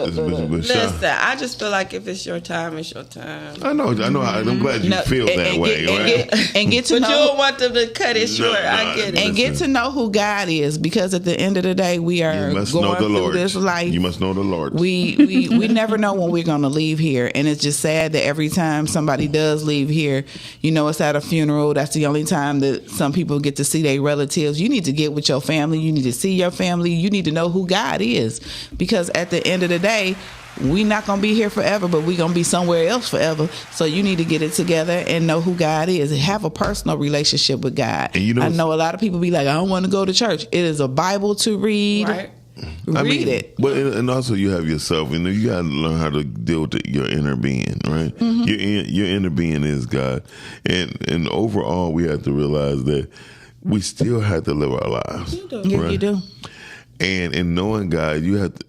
Listen, I just feel like if it's your time, it's your time. I know. I'm glad you feel that way. And get to but know. you don't want them to cut it short. I get it. And get to know who God is, because at the end of the day, we are You must going know the through Lord. this life. You must know the Lord. We never know when we're going to leave here, and it's just sad that every time somebody does leave here, it's at a funeral. That's the only time that some people get to see their relatives. You need to get with your family. You need to see your family. You need to know who God is, because at the end of the day, we not going to be here forever, but we going to be somewhere else forever. So you need to get it together and know who God is and have a personal relationship with God. And I know a lot of people be like, I don't want to go to church. It is a Bible to read. Right. Read it. But and also you have yourself, and you got to learn how to deal with your inner being, right? Your inner being is God, and overall we have to realize that we still have to live our lives. You do. Yeah, you do. And in knowing God, you have to.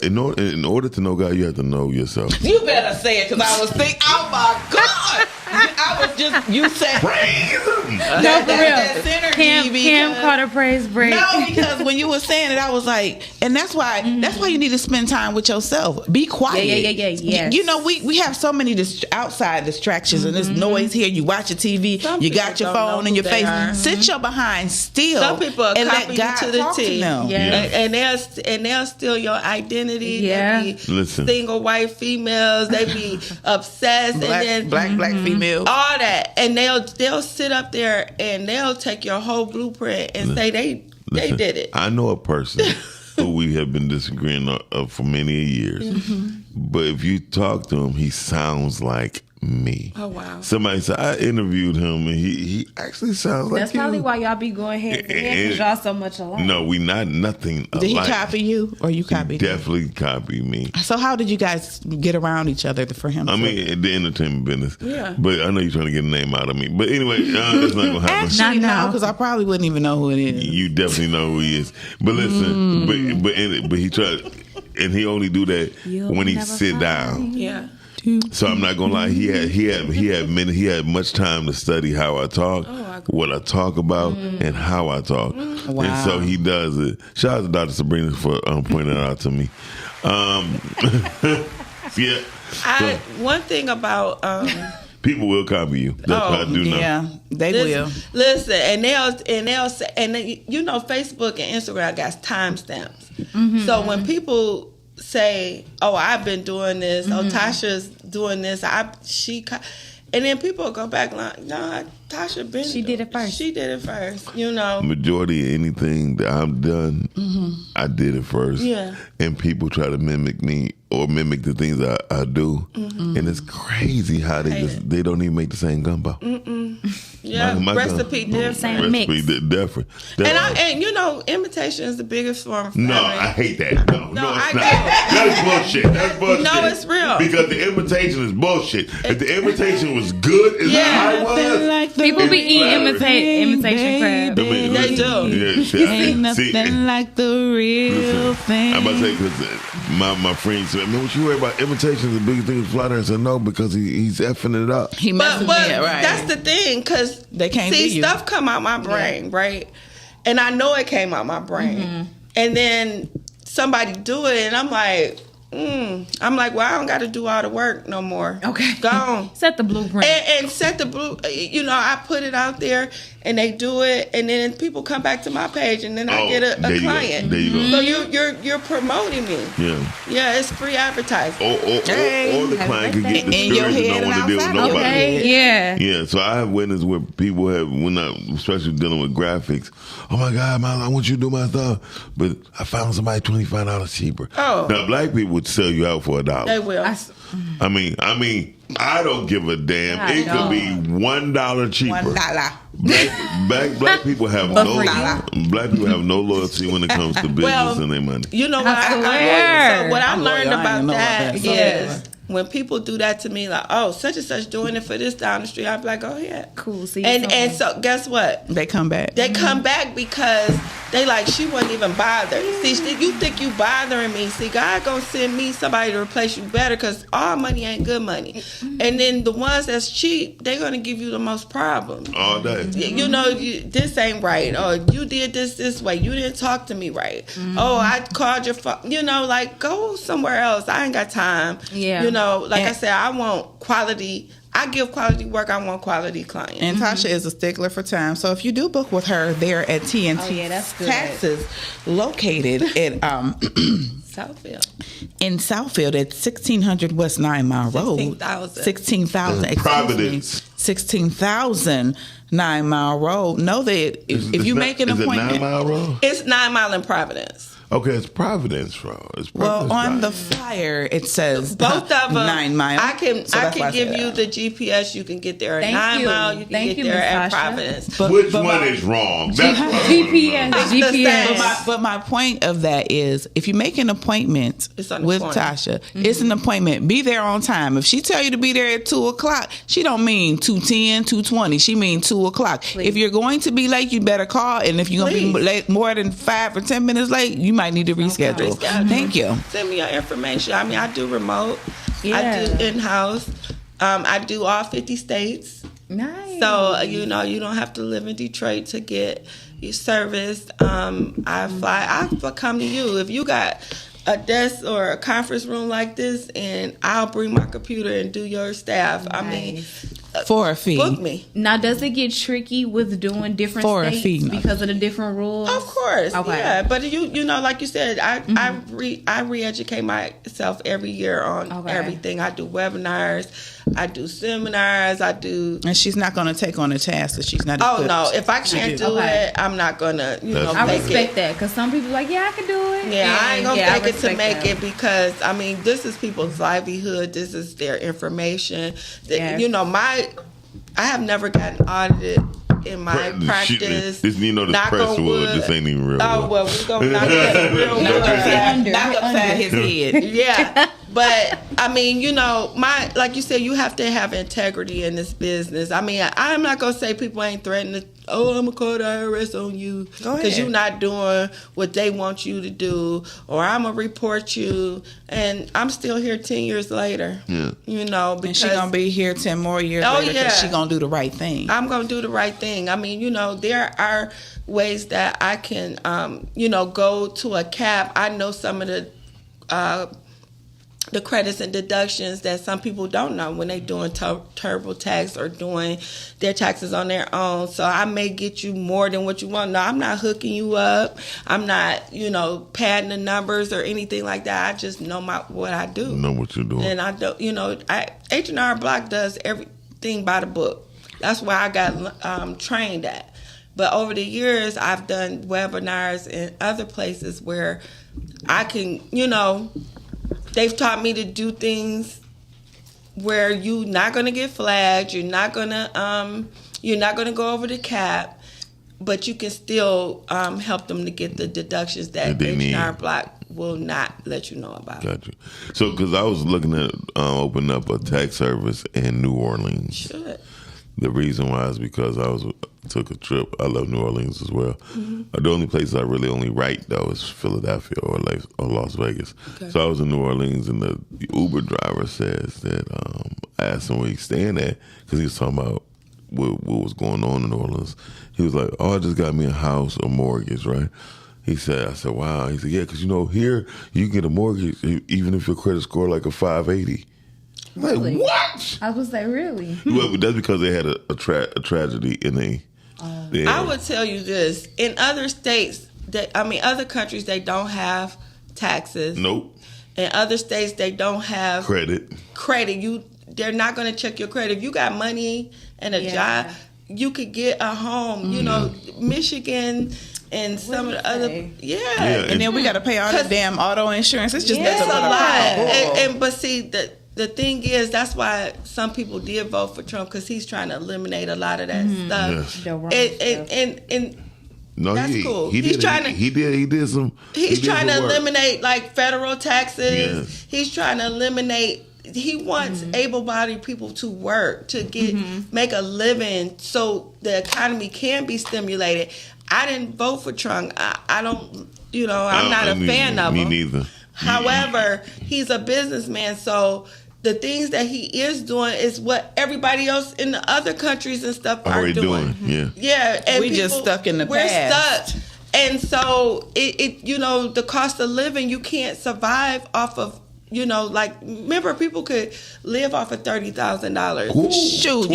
In order to know God, you have to know yourself. You better say it, because I was thinking, oh my God. I was just, you said, praise him. No, for real. Synergy, Cam caught a praise break. No, because when you were saying it, I was like, and that's why you need to spend time with yourself. Be quiet. Yeah. Yes. We have so many outside distractions, and there's noise here. You watch your TV, you got your phone in your face. Sit your behind still. Some people are and let copy God you to the talk T. them. And they'll steal your identity. Yeah. They be Listen. single white females. They be obsessed. Black, and then black females. all that, and they'll sit up there and they'll take your whole blueprint and say they did it. I know a person who we have been disagreeing for many years, but if you talk to him, he sounds like me. Oh wow! Somebody said I interviewed him, and he actually sounds like That's you. probably why y'all be going hand in hand, because y'all so much alike. No, we not nothing alike. Did he copy you, or you copied him? Definitely copy me. So how did you guys get around each other for him? I mean, the entertainment business. Yeah. But I know you're trying to get a name out of me. But anyway, that's not gonna happen. Actually, no, because I probably wouldn't even know who it is. You definitely know who he is. But listen, but he tried, and he only do that when he sit down. Yeah. So I'm not gonna lie. He had much time to study how I talk, what I talk about, and how I talk. Wow. And so he does it. Shout out to Dr. Sabrina for pointing that out to me. Yeah. One thing about people will copy you. That's what I do know. Yeah, they will. Listen, and they'll say, and Facebook and Instagram got timestamps. So when people say, "Oh, I've been doing this. Oh, Tasha's doing this." And then people go back like, "No, Tasha been. She did it first. She did it first." You know. Majority of anything that I've done, I did it first. Yeah. And people try to mimic me or mimic the things I do, and it's crazy how they don't even make the same gumbo. Yeah, My recipe different. Same mix. Recipe different. And you know, imitation is the biggest form of No, flattery. I hate that. No, it's I not. do. That's bullshit. That's bullshit. No, it's real. Because the imitation is bullshit. If the imitation was good as I was, People be eating imitation crab. They do. Yeah, shit. Ain't nothing like the real thing. I'm about to say, because my friend said, "Man, what you worry about? Imitation is the biggest thing with flattering." I said, "No, because he's effing it up." He messing But me up, right? that's the thing, because They can't see, be you. stuff come out my brain, right? And I know it came out my brain. And then somebody do it, and I'm like, I'm like, well, I don't got to do all the work no more. Okay. Go on. Set the blueprint. And set the blue, you know, I put it out there and they do it, and then people come back to my page, and then I get a there you go. client. There you go. So you're promoting me. Yeah. Yeah, it's free advertising. Or the client could get In your discouraged and head don't want and to deal with outside nobody. your head. Yeah. Yeah, so I have witnessed where people have, especially dealing with graphics, "Oh my God, man, I want you to do my stuff, but I found somebody $25 cheaper." Oh. Now, black people would sell you out for $1. They will. I mean, I don't give a damn. I It could don't. be $1 cheaper. $1. Black people have But no for you? black people have no loyalty when it comes to business Well, and their money. You know what? I swear. So what I I'm learned loyal. I about ain't know that about that. is when people do that to me, like, "Oh, such and such doing it for this down the street," I'd be like, "Oh yeah, Cool. See, And so guess what? They come back. They come back because they like, she wasn't even bothered. See, you think you bothering me. See, God gonna send me somebody to replace you better, because all money ain't good money. And then the ones that's cheap, they gonna give you the most problems. All day. You know, this ain't right. Or you did this way. You didn't talk to me right. Oh, I called your phone. You know, like, go somewhere else. I ain't got time. Yeah. You know, like I said, I want quality. I give quality work. I want quality clients. And Tasha is a stickler for time. So if you do book with her, they're at TNT Oh, yeah, that's good. Taxes, located at Southfield. in Southfield at 1600 West 9 Mile Road. 16,000. 16,000. excuse me. Providence. 16,000 9 Mile Road. Know that if you make an Is it appointment. 9 Mile Road? It's 9 Mile in Providence. Okay, it's Providence Road. It's Well, Providence on the Drive. flyer it says Both of them. 9 Mile. I can So that's why I give said you that. the GPS. You can get there at Thank 9 you. Mile. You can Thank get you, there Miss at Tasha. Providence. Which but one my- is wrong? That's what I wanna GPS. know. It's the GPS. same. But my point of that is, if you make an appointment It's on the with corner. Tasha, it's an appointment. Be there on time. If she tell you to be there at 2:00, she don't mean 2:10, 2:20. She mean 2:00. If you're going to be late, you better call. And if you're gonna be Please. late more than 5 or 10 minutes late, you might need to reschedule. Thank you. Send me your information. I mean, I do remote. Yeah. I do in-house. I do all 50 states. Nice. So, you know, you don't have to live in Detroit to get your service. I come to you. If you got a desk or a conference room like this, and I'll bring my computer and do your staff. I mean, For a fee. book me. Now, does it get tricky with doing different For a states fee, no. because of the different rules? Of course, Okay. yeah. But you know, like you said, I re-educate myself every year on Okay. everything. I do webinars, I do seminars, I do. And she's not going to take on a task that she's not Oh equipped no! If I to can't do Okay. it, I'm not gonna. I make respect it. that because some people like, yeah, I can do it. Yeah, I ain't gonna Yeah, fake it to respect make that. it, because I mean, this is people's livelihood. This is their information. Yes. You know, I have never gotten audited in my practice. This, you know, this Knock press on wood. wood. This ain't even real. Oh wood. well, we're gonna knock that real wood. Knock upside his head. Yeah, but I mean, you know, like you said, you have to have integrity in this business. I mean, I'm not gonna say people ain't threatening to, oh, I'm gonna call the IRS on you Go ahead. because you're not doing what they want you to do, or I'm gonna report you, and I'm still here 10 years later. Yeah. You know, And because she going to be here 10 more years Oh, later yeah. because she going to do the right thing. I'm going to do the right thing. I mean, you know, there are ways that I can, you know, go to a cap. I know some of the the credits and deductions that some people don't know when they're doing TurboTax or doing their taxes on their own. So I may get you more than what you want. No, I'm not hooking you up. I'm not, padding the numbers or anything like that. I just know what I do. Know what you're doing. And I don't, H&R Block does everything by the book. That's where I got trained at. But over the years, I've done webinars in other places where I can, they've taught me to do things where you're not going to get flagged. You're not going to go over the cap, but you can still help them to get the deductions that H&R Block will not let you know about. Got you. So, because I was looking at opening up a tax service in New Orleans. Should. The reason why is because took a trip. I love New Orleans as well. Mm-hmm. The only place I really only write though is Philadelphia or Las Vegas. Okay. So I was in New Orleans, and the Uber driver says that I asked him where he's staying at because he was talking about what was going on in New Orleans. He was like, "Oh, I just got me a house, a mortgage, right?" I said, "Wow." He said, "Yeah, because here you can get a mortgage even if your credit score like a 580." Really? Like, what? I was like, really? Well, that's because they had a tragedy in I would tell you this: in other states, other countries, they don't have taxes. Nope. In other states, they don't have credit. They're not going to check your credit. If you got money and a job, you could get a home. Michigan and some of the other, and then we got to pay all the damn auto insurance. It's just that's a lot. But see the thing is, that's why some people did vote for Trump, because he's trying to eliminate a lot of that stuff. Yes. And no, that's cool. He did some. He's trying to eliminate like federal taxes. Yes. He's trying to eliminate. He wants able-bodied people to work, to make a living, so the economy can be stimulated. I didn't vote for Trump. I don't. I'm not a fan of him. Me neither. However, he's a businessman, so the things that he is doing is what everybody else in the other countries and stuff are doing. Yeah, and we just stuck in the past. We're stuck, and so the cost of living, you can't survive off of. Remember, people could live off of $30,000. Shoot,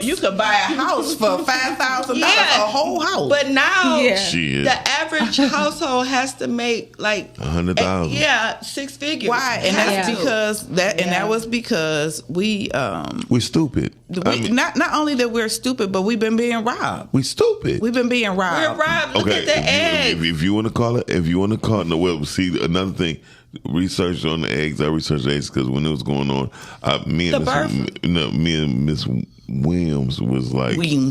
you could buy a house for $5,000, a whole house. But now, the average household has to make like $100,000. 6 figures. Why? And that's because that was because we're stupid. Not only that we're stupid, but we've been being robbed. We stupid. We've been being robbed. We're robbed. Look at the eggs. If you want to call it, see, another thing. Research on the eggs. I researched eggs because when it was going on, me and Miss Williams was like, me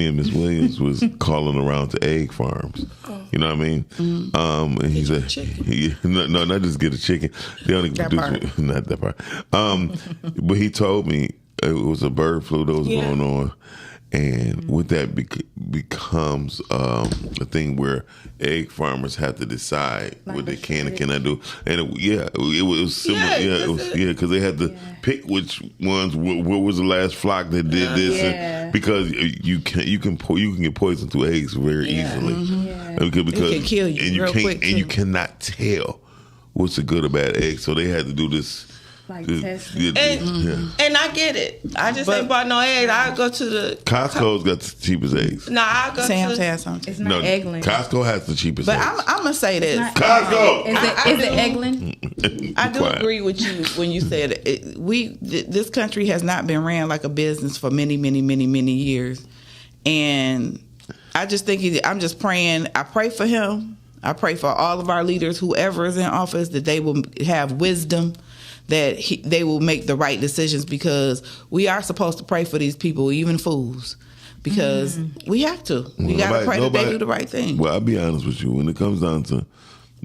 and Miss Williams was calling around to egg farms. You know what I mean? Mm-hmm. And he said, no, not just get a chicken. They only produce, not that part. But he told me it was a bird flu that was going on. And with that becomes a thing where egg farmers have to decide what they can and cannot do. And it was similar. Because they had to pick which ones. What was the last flock that did this? And because you can get poisoned through eggs very easily. Because it can kill you, and you real can't, quick, and you cannot tell what's a good or bad egg. So they had to do this. And I get it. I just ain't bought no eggs. I go to the Costco's got the cheapest eggs. No, I go Sam's to has something. It's not Eggland. Costco has the cheapest but eggs. I'm gonna say this. Costco. Is it Eggland? I do agree with you when you said this country has not been ran like a business for many, many, many, many years, and I just think I'm just praying. I pray for him. I pray for all of our leaders, whoever is in office, that they will have wisdom, that they will make the right decisions, because we are supposed to pray for these people, even fools, because we have to. We got to pray that they do the right thing. Well, I'll be honest with you. When it comes down to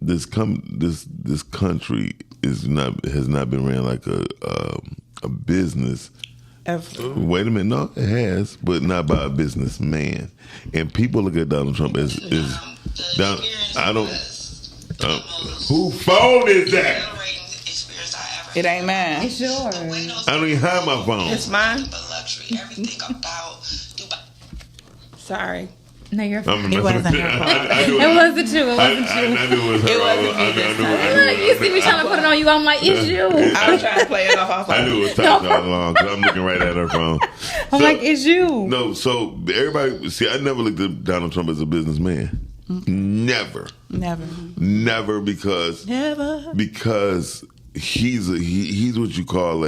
this country has not been ran like a business. Ever. Wait a minute, no, it has, but not by a businessman. And people look at Donald Trump as down. I don't. Whose phone is that? It ain't mine. It's yours. I don't even have my phone. It's mine. Sorry. No, you're fine. It wasn't her fault. It wasn't you. It wasn't you. I knew it was her. It wasn't me this time. Look, you see me trying to put it on you. I'm like, it's you. I was trying to play it off. I knew it was Tasha all along because I'm looking right at her phone. I'm like, it's you. No, so everybody, see, I never looked at Donald Trump as a businessman. Never. Because he's what you call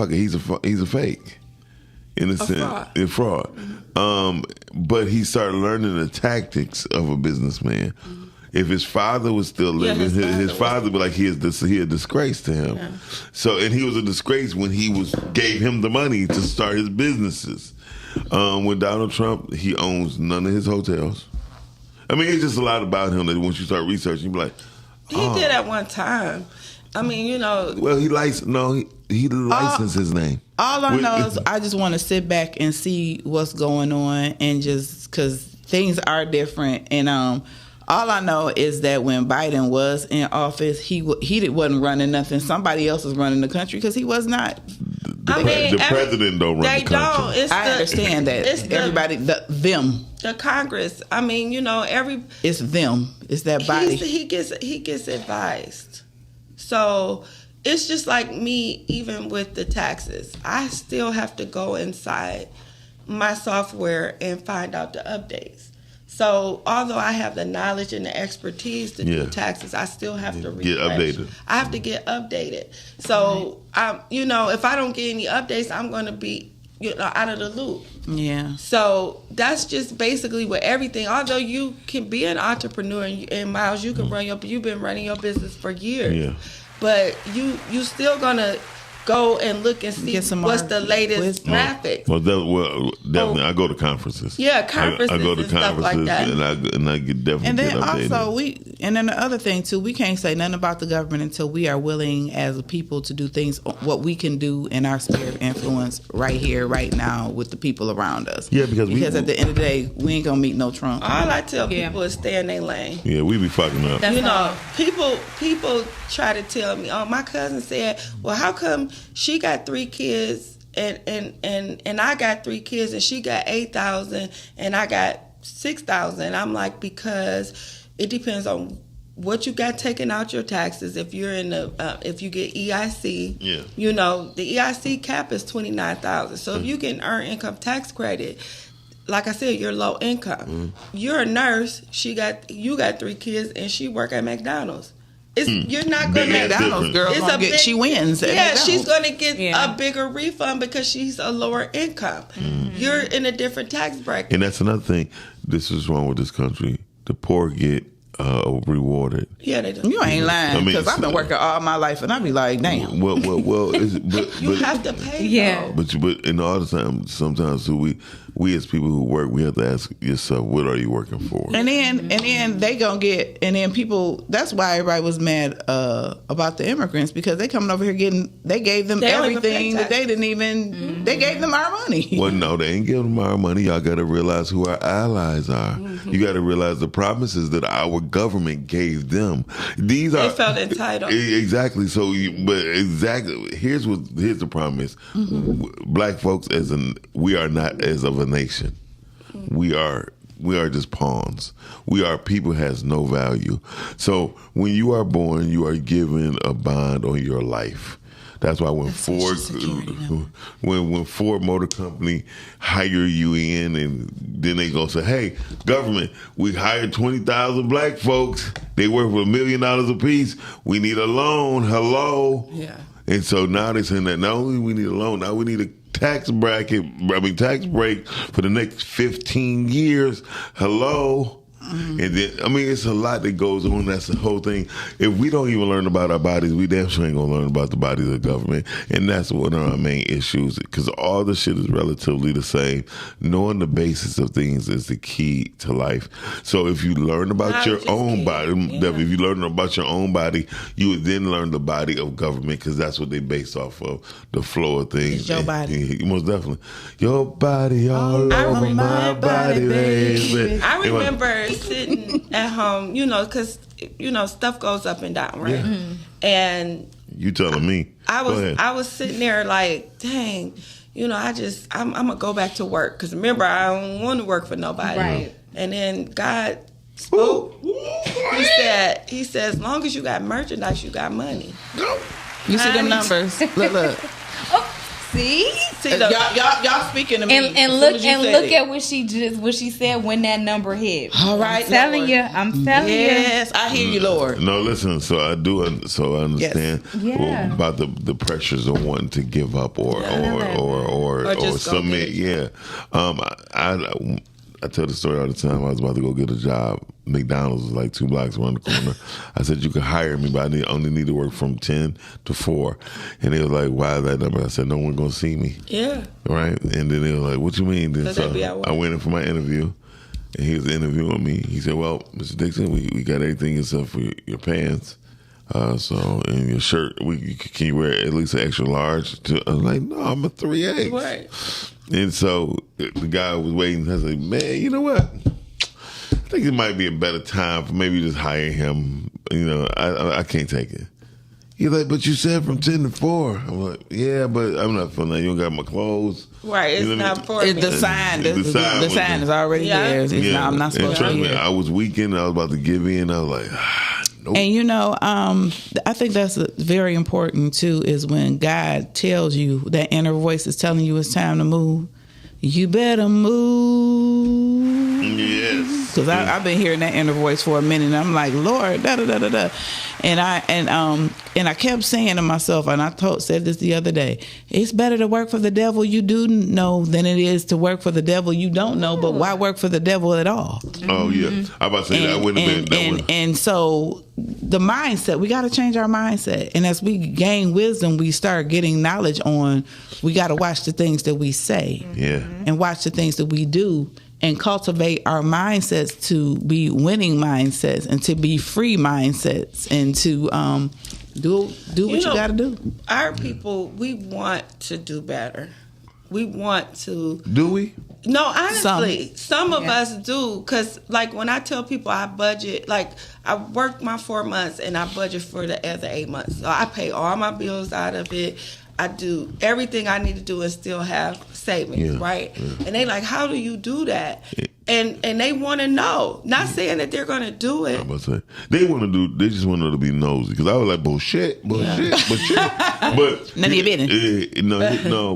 he's a fake in a sense, a fraud. But he started learning the tactics of a businessman. If his father was still living, his father would be like he a disgrace to him. Yeah. So, and he was a disgrace when gave him the money to start his businesses. With Donald Trump, he owns none of his hotels. I mean, it's just a lot about him that once you start researching, you be like, he did at one time. I mean, you know. Well, he licensed his name. All I know is I just want to sit back and see what's going on, and just because things are different. And all I know is that when Biden was in office, he wasn't running nothing. Somebody else was running the country because he was not. The president don't run the country. I understand that. Everybody, them. The Congress. I mean, you know, it's them. It's that body. He gets advised. So it's just like me, even with the taxes. I still have to go inside my software and find out the updates. So although I have the knowledge and the expertise to do taxes, I still have to refresh. Get updated. I have to get updated. So if I don't get any updates, I'm going to be out of the loop. Yeah. So that's just basically with everything. Although you can be an entrepreneur, and Miles, you can you've been running your business for years. Yeah. But you still gonna go and look and see what's the latest graphics. Well, definitely, I go to conferences. Yeah, conferences. I go to conferences like that. and I get definitely. And then get updated. also the other thing too, we can't say nothing about the government until we are willing as a people to do things what we can do in our sphere of influence right here, right now, with the people around us. Yeah, because at the end of the day, we ain't gonna meet no Trump. All I tell people is stay in their lane. Yeah, we be fucking up. People try to tell me, my cousin said, well, how come she got 3 kids and I got 3 kids and she got 8,000 and I got 6,000? I'm like, because it depends on what you got taken out your taxes. If you're in if you get EIC, the EIC cap is 29,000. So if you can earn income tax credit, like I said, you're low income. You're a nurse. You got 3 kids and she work at McDonald's. You're not going to McDonald's girl. She wins. She's going to get a bigger refund because she's a lower income. You're in a different tax bracket. And that's another thing. This is wrong with this country. The poor get rewarded. Yeah, they do. You ain't lying, because I've been working all my life, and I be like, damn. Well, you have to pay. Yeah, but in all the time, sometimes we as people who work, we have to ask yourself, what are you working for? And then they gonna get, and then people. That's why everybody was mad about the immigrants, because they coming over here they gave them everything that they didn't even. They gave them our money. Well, no, they ain't giving them our money. Y'all got to realize who our allies are. You got to realize the promises that our government gave them. They felt entitled. Exactly. So, here's the promise. Black folks, we are not as of a nation. We are just pawns. We are people has no value. So when you are born, you are given a bond on your life. That's why when Ford Motor Company hire you in, and then they go say, "Hey, government, we hired 20,000 black folks. They work for $1 million a piece. We need a loan. Hello." Yeah. And so now they're saying that not only we need a loan, now we need a tax break for the next 15 years. Hello. And then, it's a lot that goes on. That's the whole thing. If we don't even learn about our bodies, we damn sure ain't gonna learn about the bodies of the government. And that's one of our main issues, because all the shit is relatively the same. Knowing the basis of things is the key to life. So if you learn about your own body, if you learn about your own body, you would then learn the body of government, because that's what they base off of, the flow of things. It's your body. Most definitely. Your body all over my body, baby. I remember sitting at home, because stuff goes up and down, right? Yeah. And you telling me? I was sitting there like, dang, I'm gonna go back to work because remember I don't want to work for nobody. Right. And then God spoke. He said, as long as you got merchandise, you got money. You see them numbers? Look. See, y'all speaking to me. And look at what she said when that number hit. All right, I'm telling you. Yes, I hear you, Lord. No, listen. So I understand about the pressures of wanting to give up or submit. Yeah. I tell the story all the time. I was about to go get a job. McDonald's was like 2 blocks around the corner. I said, you could hire me, but I only need to work from 10 to 4. And they were like, why is that number? I said, no one going to see me. Yeah. Right? And then they were like, what you mean? Then so I went in for my interview, and he was interviewing me. He said, well, Mr. Dixon, we got everything except for your pants. And your shirt, can you wear at least an extra large? I was like, no, I'm a 3X. Right. And so the guy was waiting. I said, man, you know what? I think it might be a better time for maybe just hire him. I can't take it. He's like, but you said from 10 to 4. I'm like, yeah, but I'm not feeling that. You don't got my clothes. Right, it's not for me. The sign is already there. I'm not supposed to be here. I was weakened. I was about to give in. I was like, nope. And I think that's very important too, is when God tells you, that inner voice is telling you it's time to move, you better move. Yes. Because I've been hearing that inner voice for a minute, and I'm like, Lord, da da da da da, and I kept saying to myself, and I said this the other day, it's better to work for the devil you do know than it is to work for the devil you don't know. But why work for the devil at all? Oh yeah, I about to say that wouldn't have been. And so the mindset, we got to change our mindset, and as we gain wisdom, we start getting knowledge on. We got to watch the things that we say, and watch the things that we do. And cultivate our mindsets to be winning mindsets and to be free mindsets and to do what you got to do. Our people, we want to do better. We want to. Do we? No, honestly, some of us do. Because, like, when I tell people I budget, like, I work my 4 months and I budget for the other 8 months. So I pay all my bills out of it. I do everything I need to do and still have savings, right? Yeah. And they like, how do you do that? And they want to know. Not saying that they're going to do it. I'm about to say, they just want to be nosy. Because I was like, bullshit. But none of your business.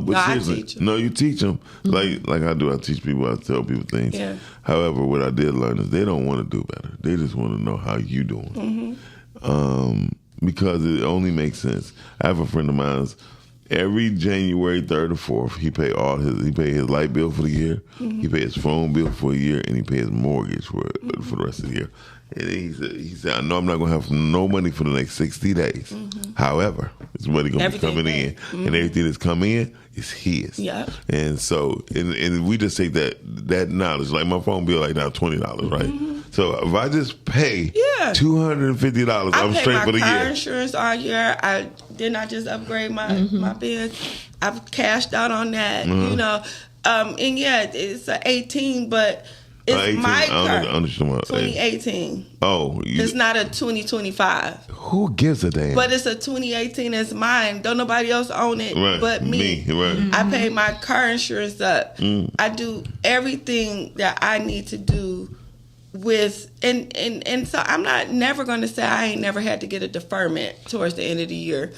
But seriously, you teach them. Like I do. I teach people. I tell people things. Yeah. However, what I did learn is they don't want to do better. They just want to know how you doing. Mm-hmm. Because it only makes sense. I have a friend of mine. Every January 3rd or 4th, he pay his light bill for the year, he pay his phone bill for a year, and he pay his mortgage for the rest of the year. And he said, I know I'm not going to have no money for the next 60 days. However, it's money going to be coming in, and everything that's coming in is his. Yeah. And so, and we just take that knowledge. Like my phone bill, like now $20, right? So if I just pay $250, I'm straight for the year. I pay my car insurance all year. I just upgrade my bill. I've cashed out on that, and it's an 18, but it's my car. 2018. Oh, it's not a 2025. Who gives a damn? But it's a 2018. It's mine. Don't nobody else own it but me. Right. I pay my car insurance up. I do everything that I need to do with and so I'm never going to say I ain't never had to get a deferment towards the end of the year.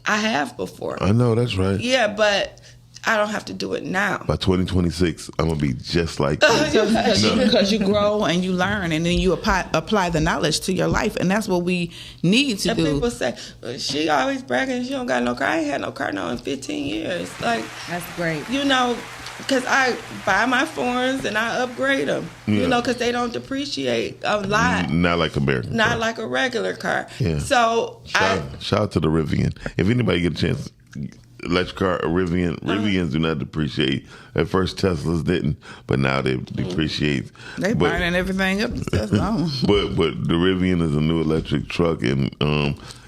I have before. I know, that's right. Yeah, but I don't have to do it now. By 2026, I'm going to be just like you. Because you grow and you learn, and then you apply the knowledge to your life, and that's what we need to do. And people say, she always bragging she don't got no car. I ain't had no car in 15 years. Like, that's great. Because I buy my phones and I upgrade them, because they don't depreciate a lot. Not like American Not car. like a regular car. Yeah. So shout out to the Rivian. If anybody get a chance, electric car, Rivians do not depreciate. At first Teslas didn't, but now they depreciate. They burning everything up. That's wrong. But the Rivian is a new electric truck, and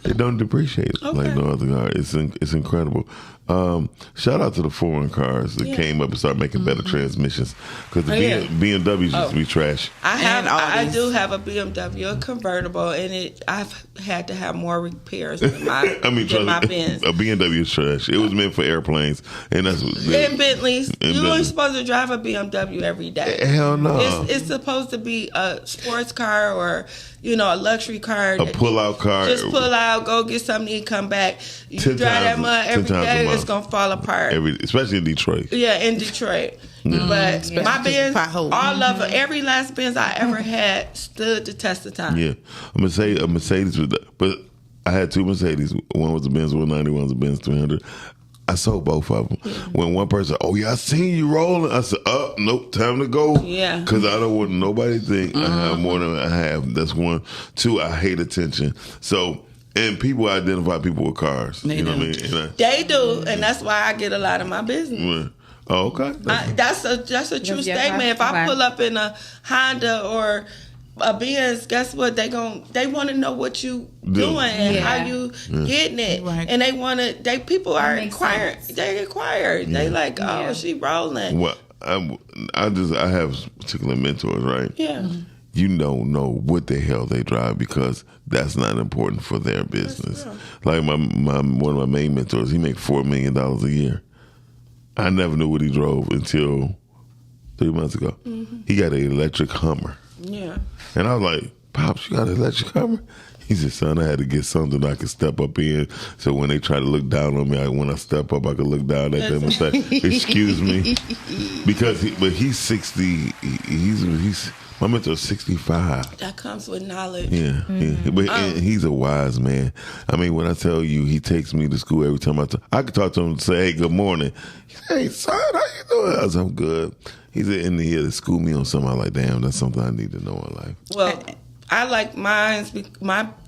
it don't depreciate like no other car. It's incredible. Shout out to the foreign cars that came up and started making better transmissions, because the BMWs used to be trash. I do have a BMW, a convertible, and I've had to have more repairs than my my Benz. A BMW is trash. It was meant for airplanes, and that's what. And Bentleys, you ain't supposed to drive a BMW every day. Hell no. It's supposed to be a sports car or a luxury car. A pull-out car. Just pull out, go get something to eat, come back. You drive that mud every day, it's gonna fall apart. Especially in Detroit. Yeah, in Detroit. But my Benz, all of it, every last Benz I ever had stood the test of time. Yeah, a Mercedes, but I had two Mercedes. One was a Benz 190, one was a Benz 300. I sold both of them. When one person, I seen you rolling. I said, nope, time to go. Yeah. Because I don't want nobody to think I have more than I have. That's one. Two, I hate attention. So, and people identify people with cars. You know what I mean? They do, and that's why I get a lot of my business. Oh, okay. That's a true statement. If I pull up in a Honda or a Benz, guess what? They want to know what you doing and how you getting it, and people are inquired. They inquired. They like, she rolling. Well, I have particular mentors, right? Yeah. You don't know what the hell they drive, because that's not important for their business. Like one of my main mentors, he makes $4 million a year. I never knew what he drove until 3 months ago. He got an electric Hummer. Yeah. And I was like, Pops, you got an electric Hummer? He said, son, I had to get something I could step up in, so when they try to look down on me, when I step up, I could look down at them and say, excuse me. Because he's 60, he's my mentor's 65. That comes with knowledge. Yeah, but and he's a wise man. I mean, when I tell you, he takes me to school every time I could talk to him and say, hey, good morning. Hey, son, how you doing? I said, I'm good. He's in the year to school me on something. I'm like, damn, that's something I need to know in life. Well, I like my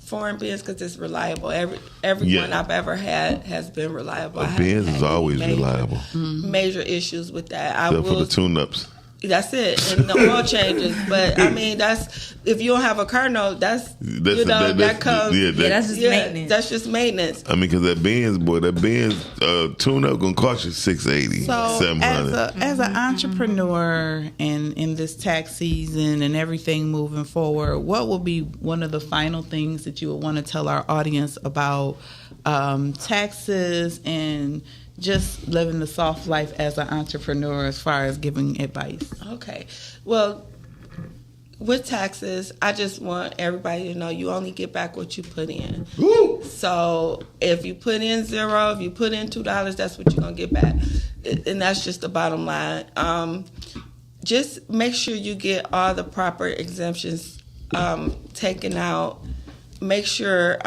foreign Benz because it's reliable. Every one I've ever had has been reliable. Benz is always reliable. Major issues with that. Except for the tune-ups. That's it, and the oil changes. But I mean, that's if you don't have a car note, that comes. That's just maintenance. That's just maintenance. I mean, because that Benz tune-up gonna cost you $680, $700. As an entrepreneur and in this tax season and everything moving forward, what will be one of the final things that you would want to tell our audience about taxes and just living the soft life as an entrepreneur, as far as giving advice? Okay. Well, with taxes, I just want everybody to know you only get back what you put in. Woo! So if you put in $0, if you put in $2, that's what you're going to get back. And that's just the bottom line. Just make sure you get all the proper exemptions taken out. Make sure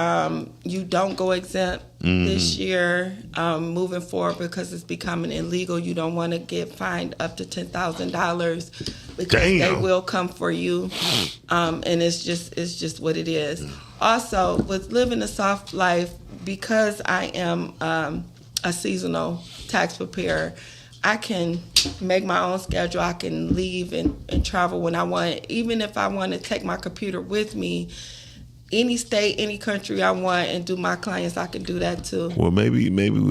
you don't go exempt this year moving forward, because it's becoming illegal. You don't want to get fined up to $10,000 because they will come for you, and it's just what it is. Also, with living a soft life, because I am a seasonal tax preparer, I can make my own schedule. I can leave and travel when I want. Even if I want to take my computer with me, any state, any country I want, and do my clients, I can do that too. Well, maybe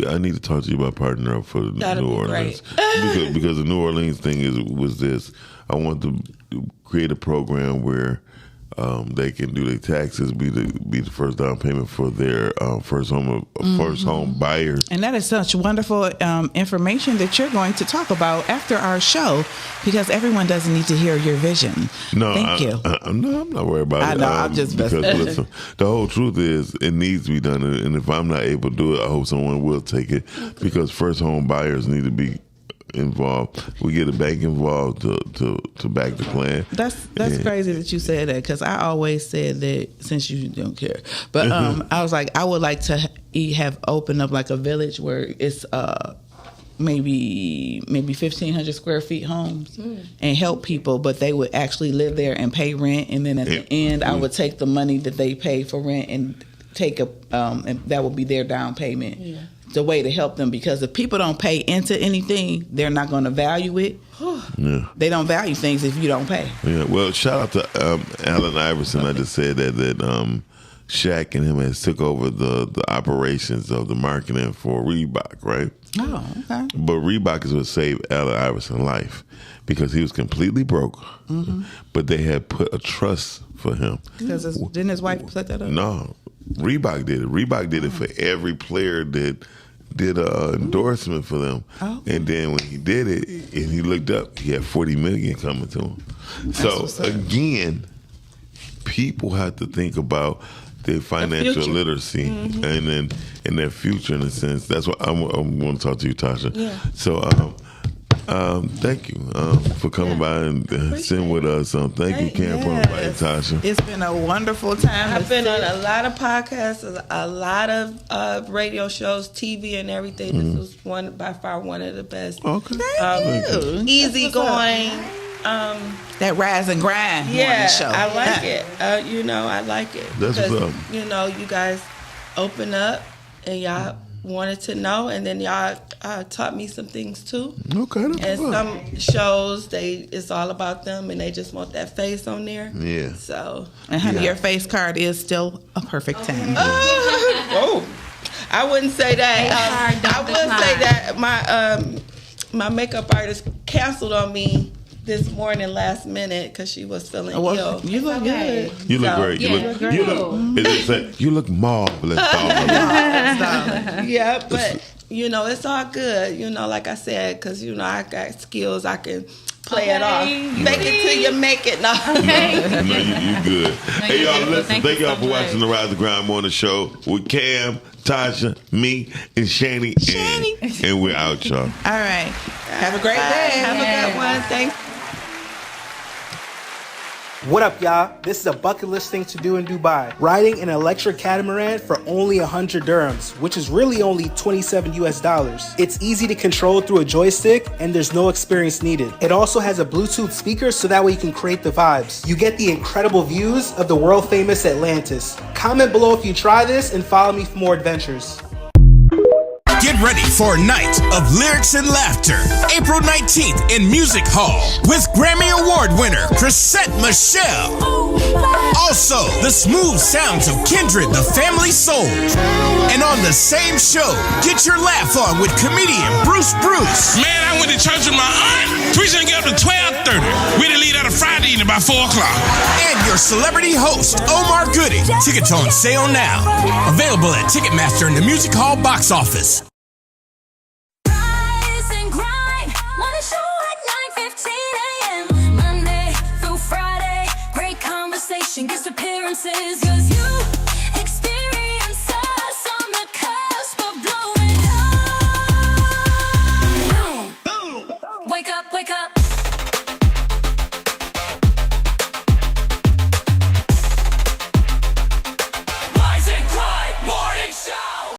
I need to talk to you about partnering up for That'd New Orleans. because the New Orleans thing was this. I want to create a program where they can do their taxes, be the first down payment for their first home buyers. And that is such wonderful information that you're going to talk about after our show, because everyone doesn't need to hear your vision. No, Thank you. I'm not worried about it. I know, I'm just because listen, the whole truth is it needs to be done, and if I'm not able to do it, I hope someone will take it, because first home buyers need to be involved. We get a bank involved to back the plan. That's crazy that you said that, because I always said that, since you don't care, but I was like, I would like to have opened up like a village where it's maybe 1,500 square feet homes and help people, but they would actually live there and pay rent, and then at the end I would take the money that they pay for rent and take and that would be their down payment. Yeah. The way to help them, because if people don't pay into anything, they're not going to value it. Yeah. They don't value things if you don't pay. Yeah. Well, shout out to Allen Iverson. I just said that Shaq and him has took over the operations of the marketing for Reebok, right? Oh, okay. But Reebok is what saved Allen Iverson's life because he was completely broke. Mm-hmm. But they had put a trust for him. Because didn't his wife set that up? No, Reebok did it. Reebok did it for every player that did an endorsement for them. Oh. And then when he did it, and he looked up, he had $40 million coming to him. So again, people have to think about their financial literacy and then in their future, in a sense. That's what I'm going to talk to you, Tasha. Yeah. So thank you for coming by and sitting with us. Thank you, Cam, for inviting Tasha. It's been a wonderful time. I've been on a lot of podcasts, a lot of radio shows, TV, and everything. This was by far one of the best. Okay. Easy going. That rise and grind morning show. I like it. I like it. That's because, what's up. You guys open up and y'all wanted to know, and then y'all taught me some things too. Okay. And some shows, it's all about them, and they just want that face on there. Yeah. So. And honey, your face card is still a perfect 10. Oh, I wouldn't say that. I would say that my makeup artist canceled on me this morning last minute because she was feeling ill. You look good. You look great. You look marvelous. Yeah, but it's all good. Like I said, because I got skills. I can play it off. Make it till you make it. No, you good. Hey y'all, listen. Thank y'all for watching the Rise and Grind Morning Show with Cam, Tasha, me, and Shani, and we're out, y'all. All right. Have a great day. Have a good one. Thanks. What up, y'all? This is a bucket list thing to do in Dubai. Riding an electric catamaran for only 100 dirhams, which is really only $27 US. It's easy to control through a joystick, and there's no experience needed. It also has a Bluetooth speaker, so that way you can create the vibes. You get the incredible views of the world-famous Atlantis. Comment below if you try this, and follow me for more adventures. Get ready for a night of lyrics and laughter. April 19th in Music Hall with Grammy Award winner Chrisette Michele. Also, the smooth sounds of Kindred, the Family Soul. And on the same show, get your laugh on with comedian Bruce Bruce. Man, I went to church with my aunt. We didn't get up to 12:30. We didn't leave out of Friday evening by 4 o'clock. And your celebrity host, Omar Gooding. Tickets on sale now. Available at Ticketmaster and the Music Hall box office. Monday through Friday, great conversation, guest appearances, 'cause you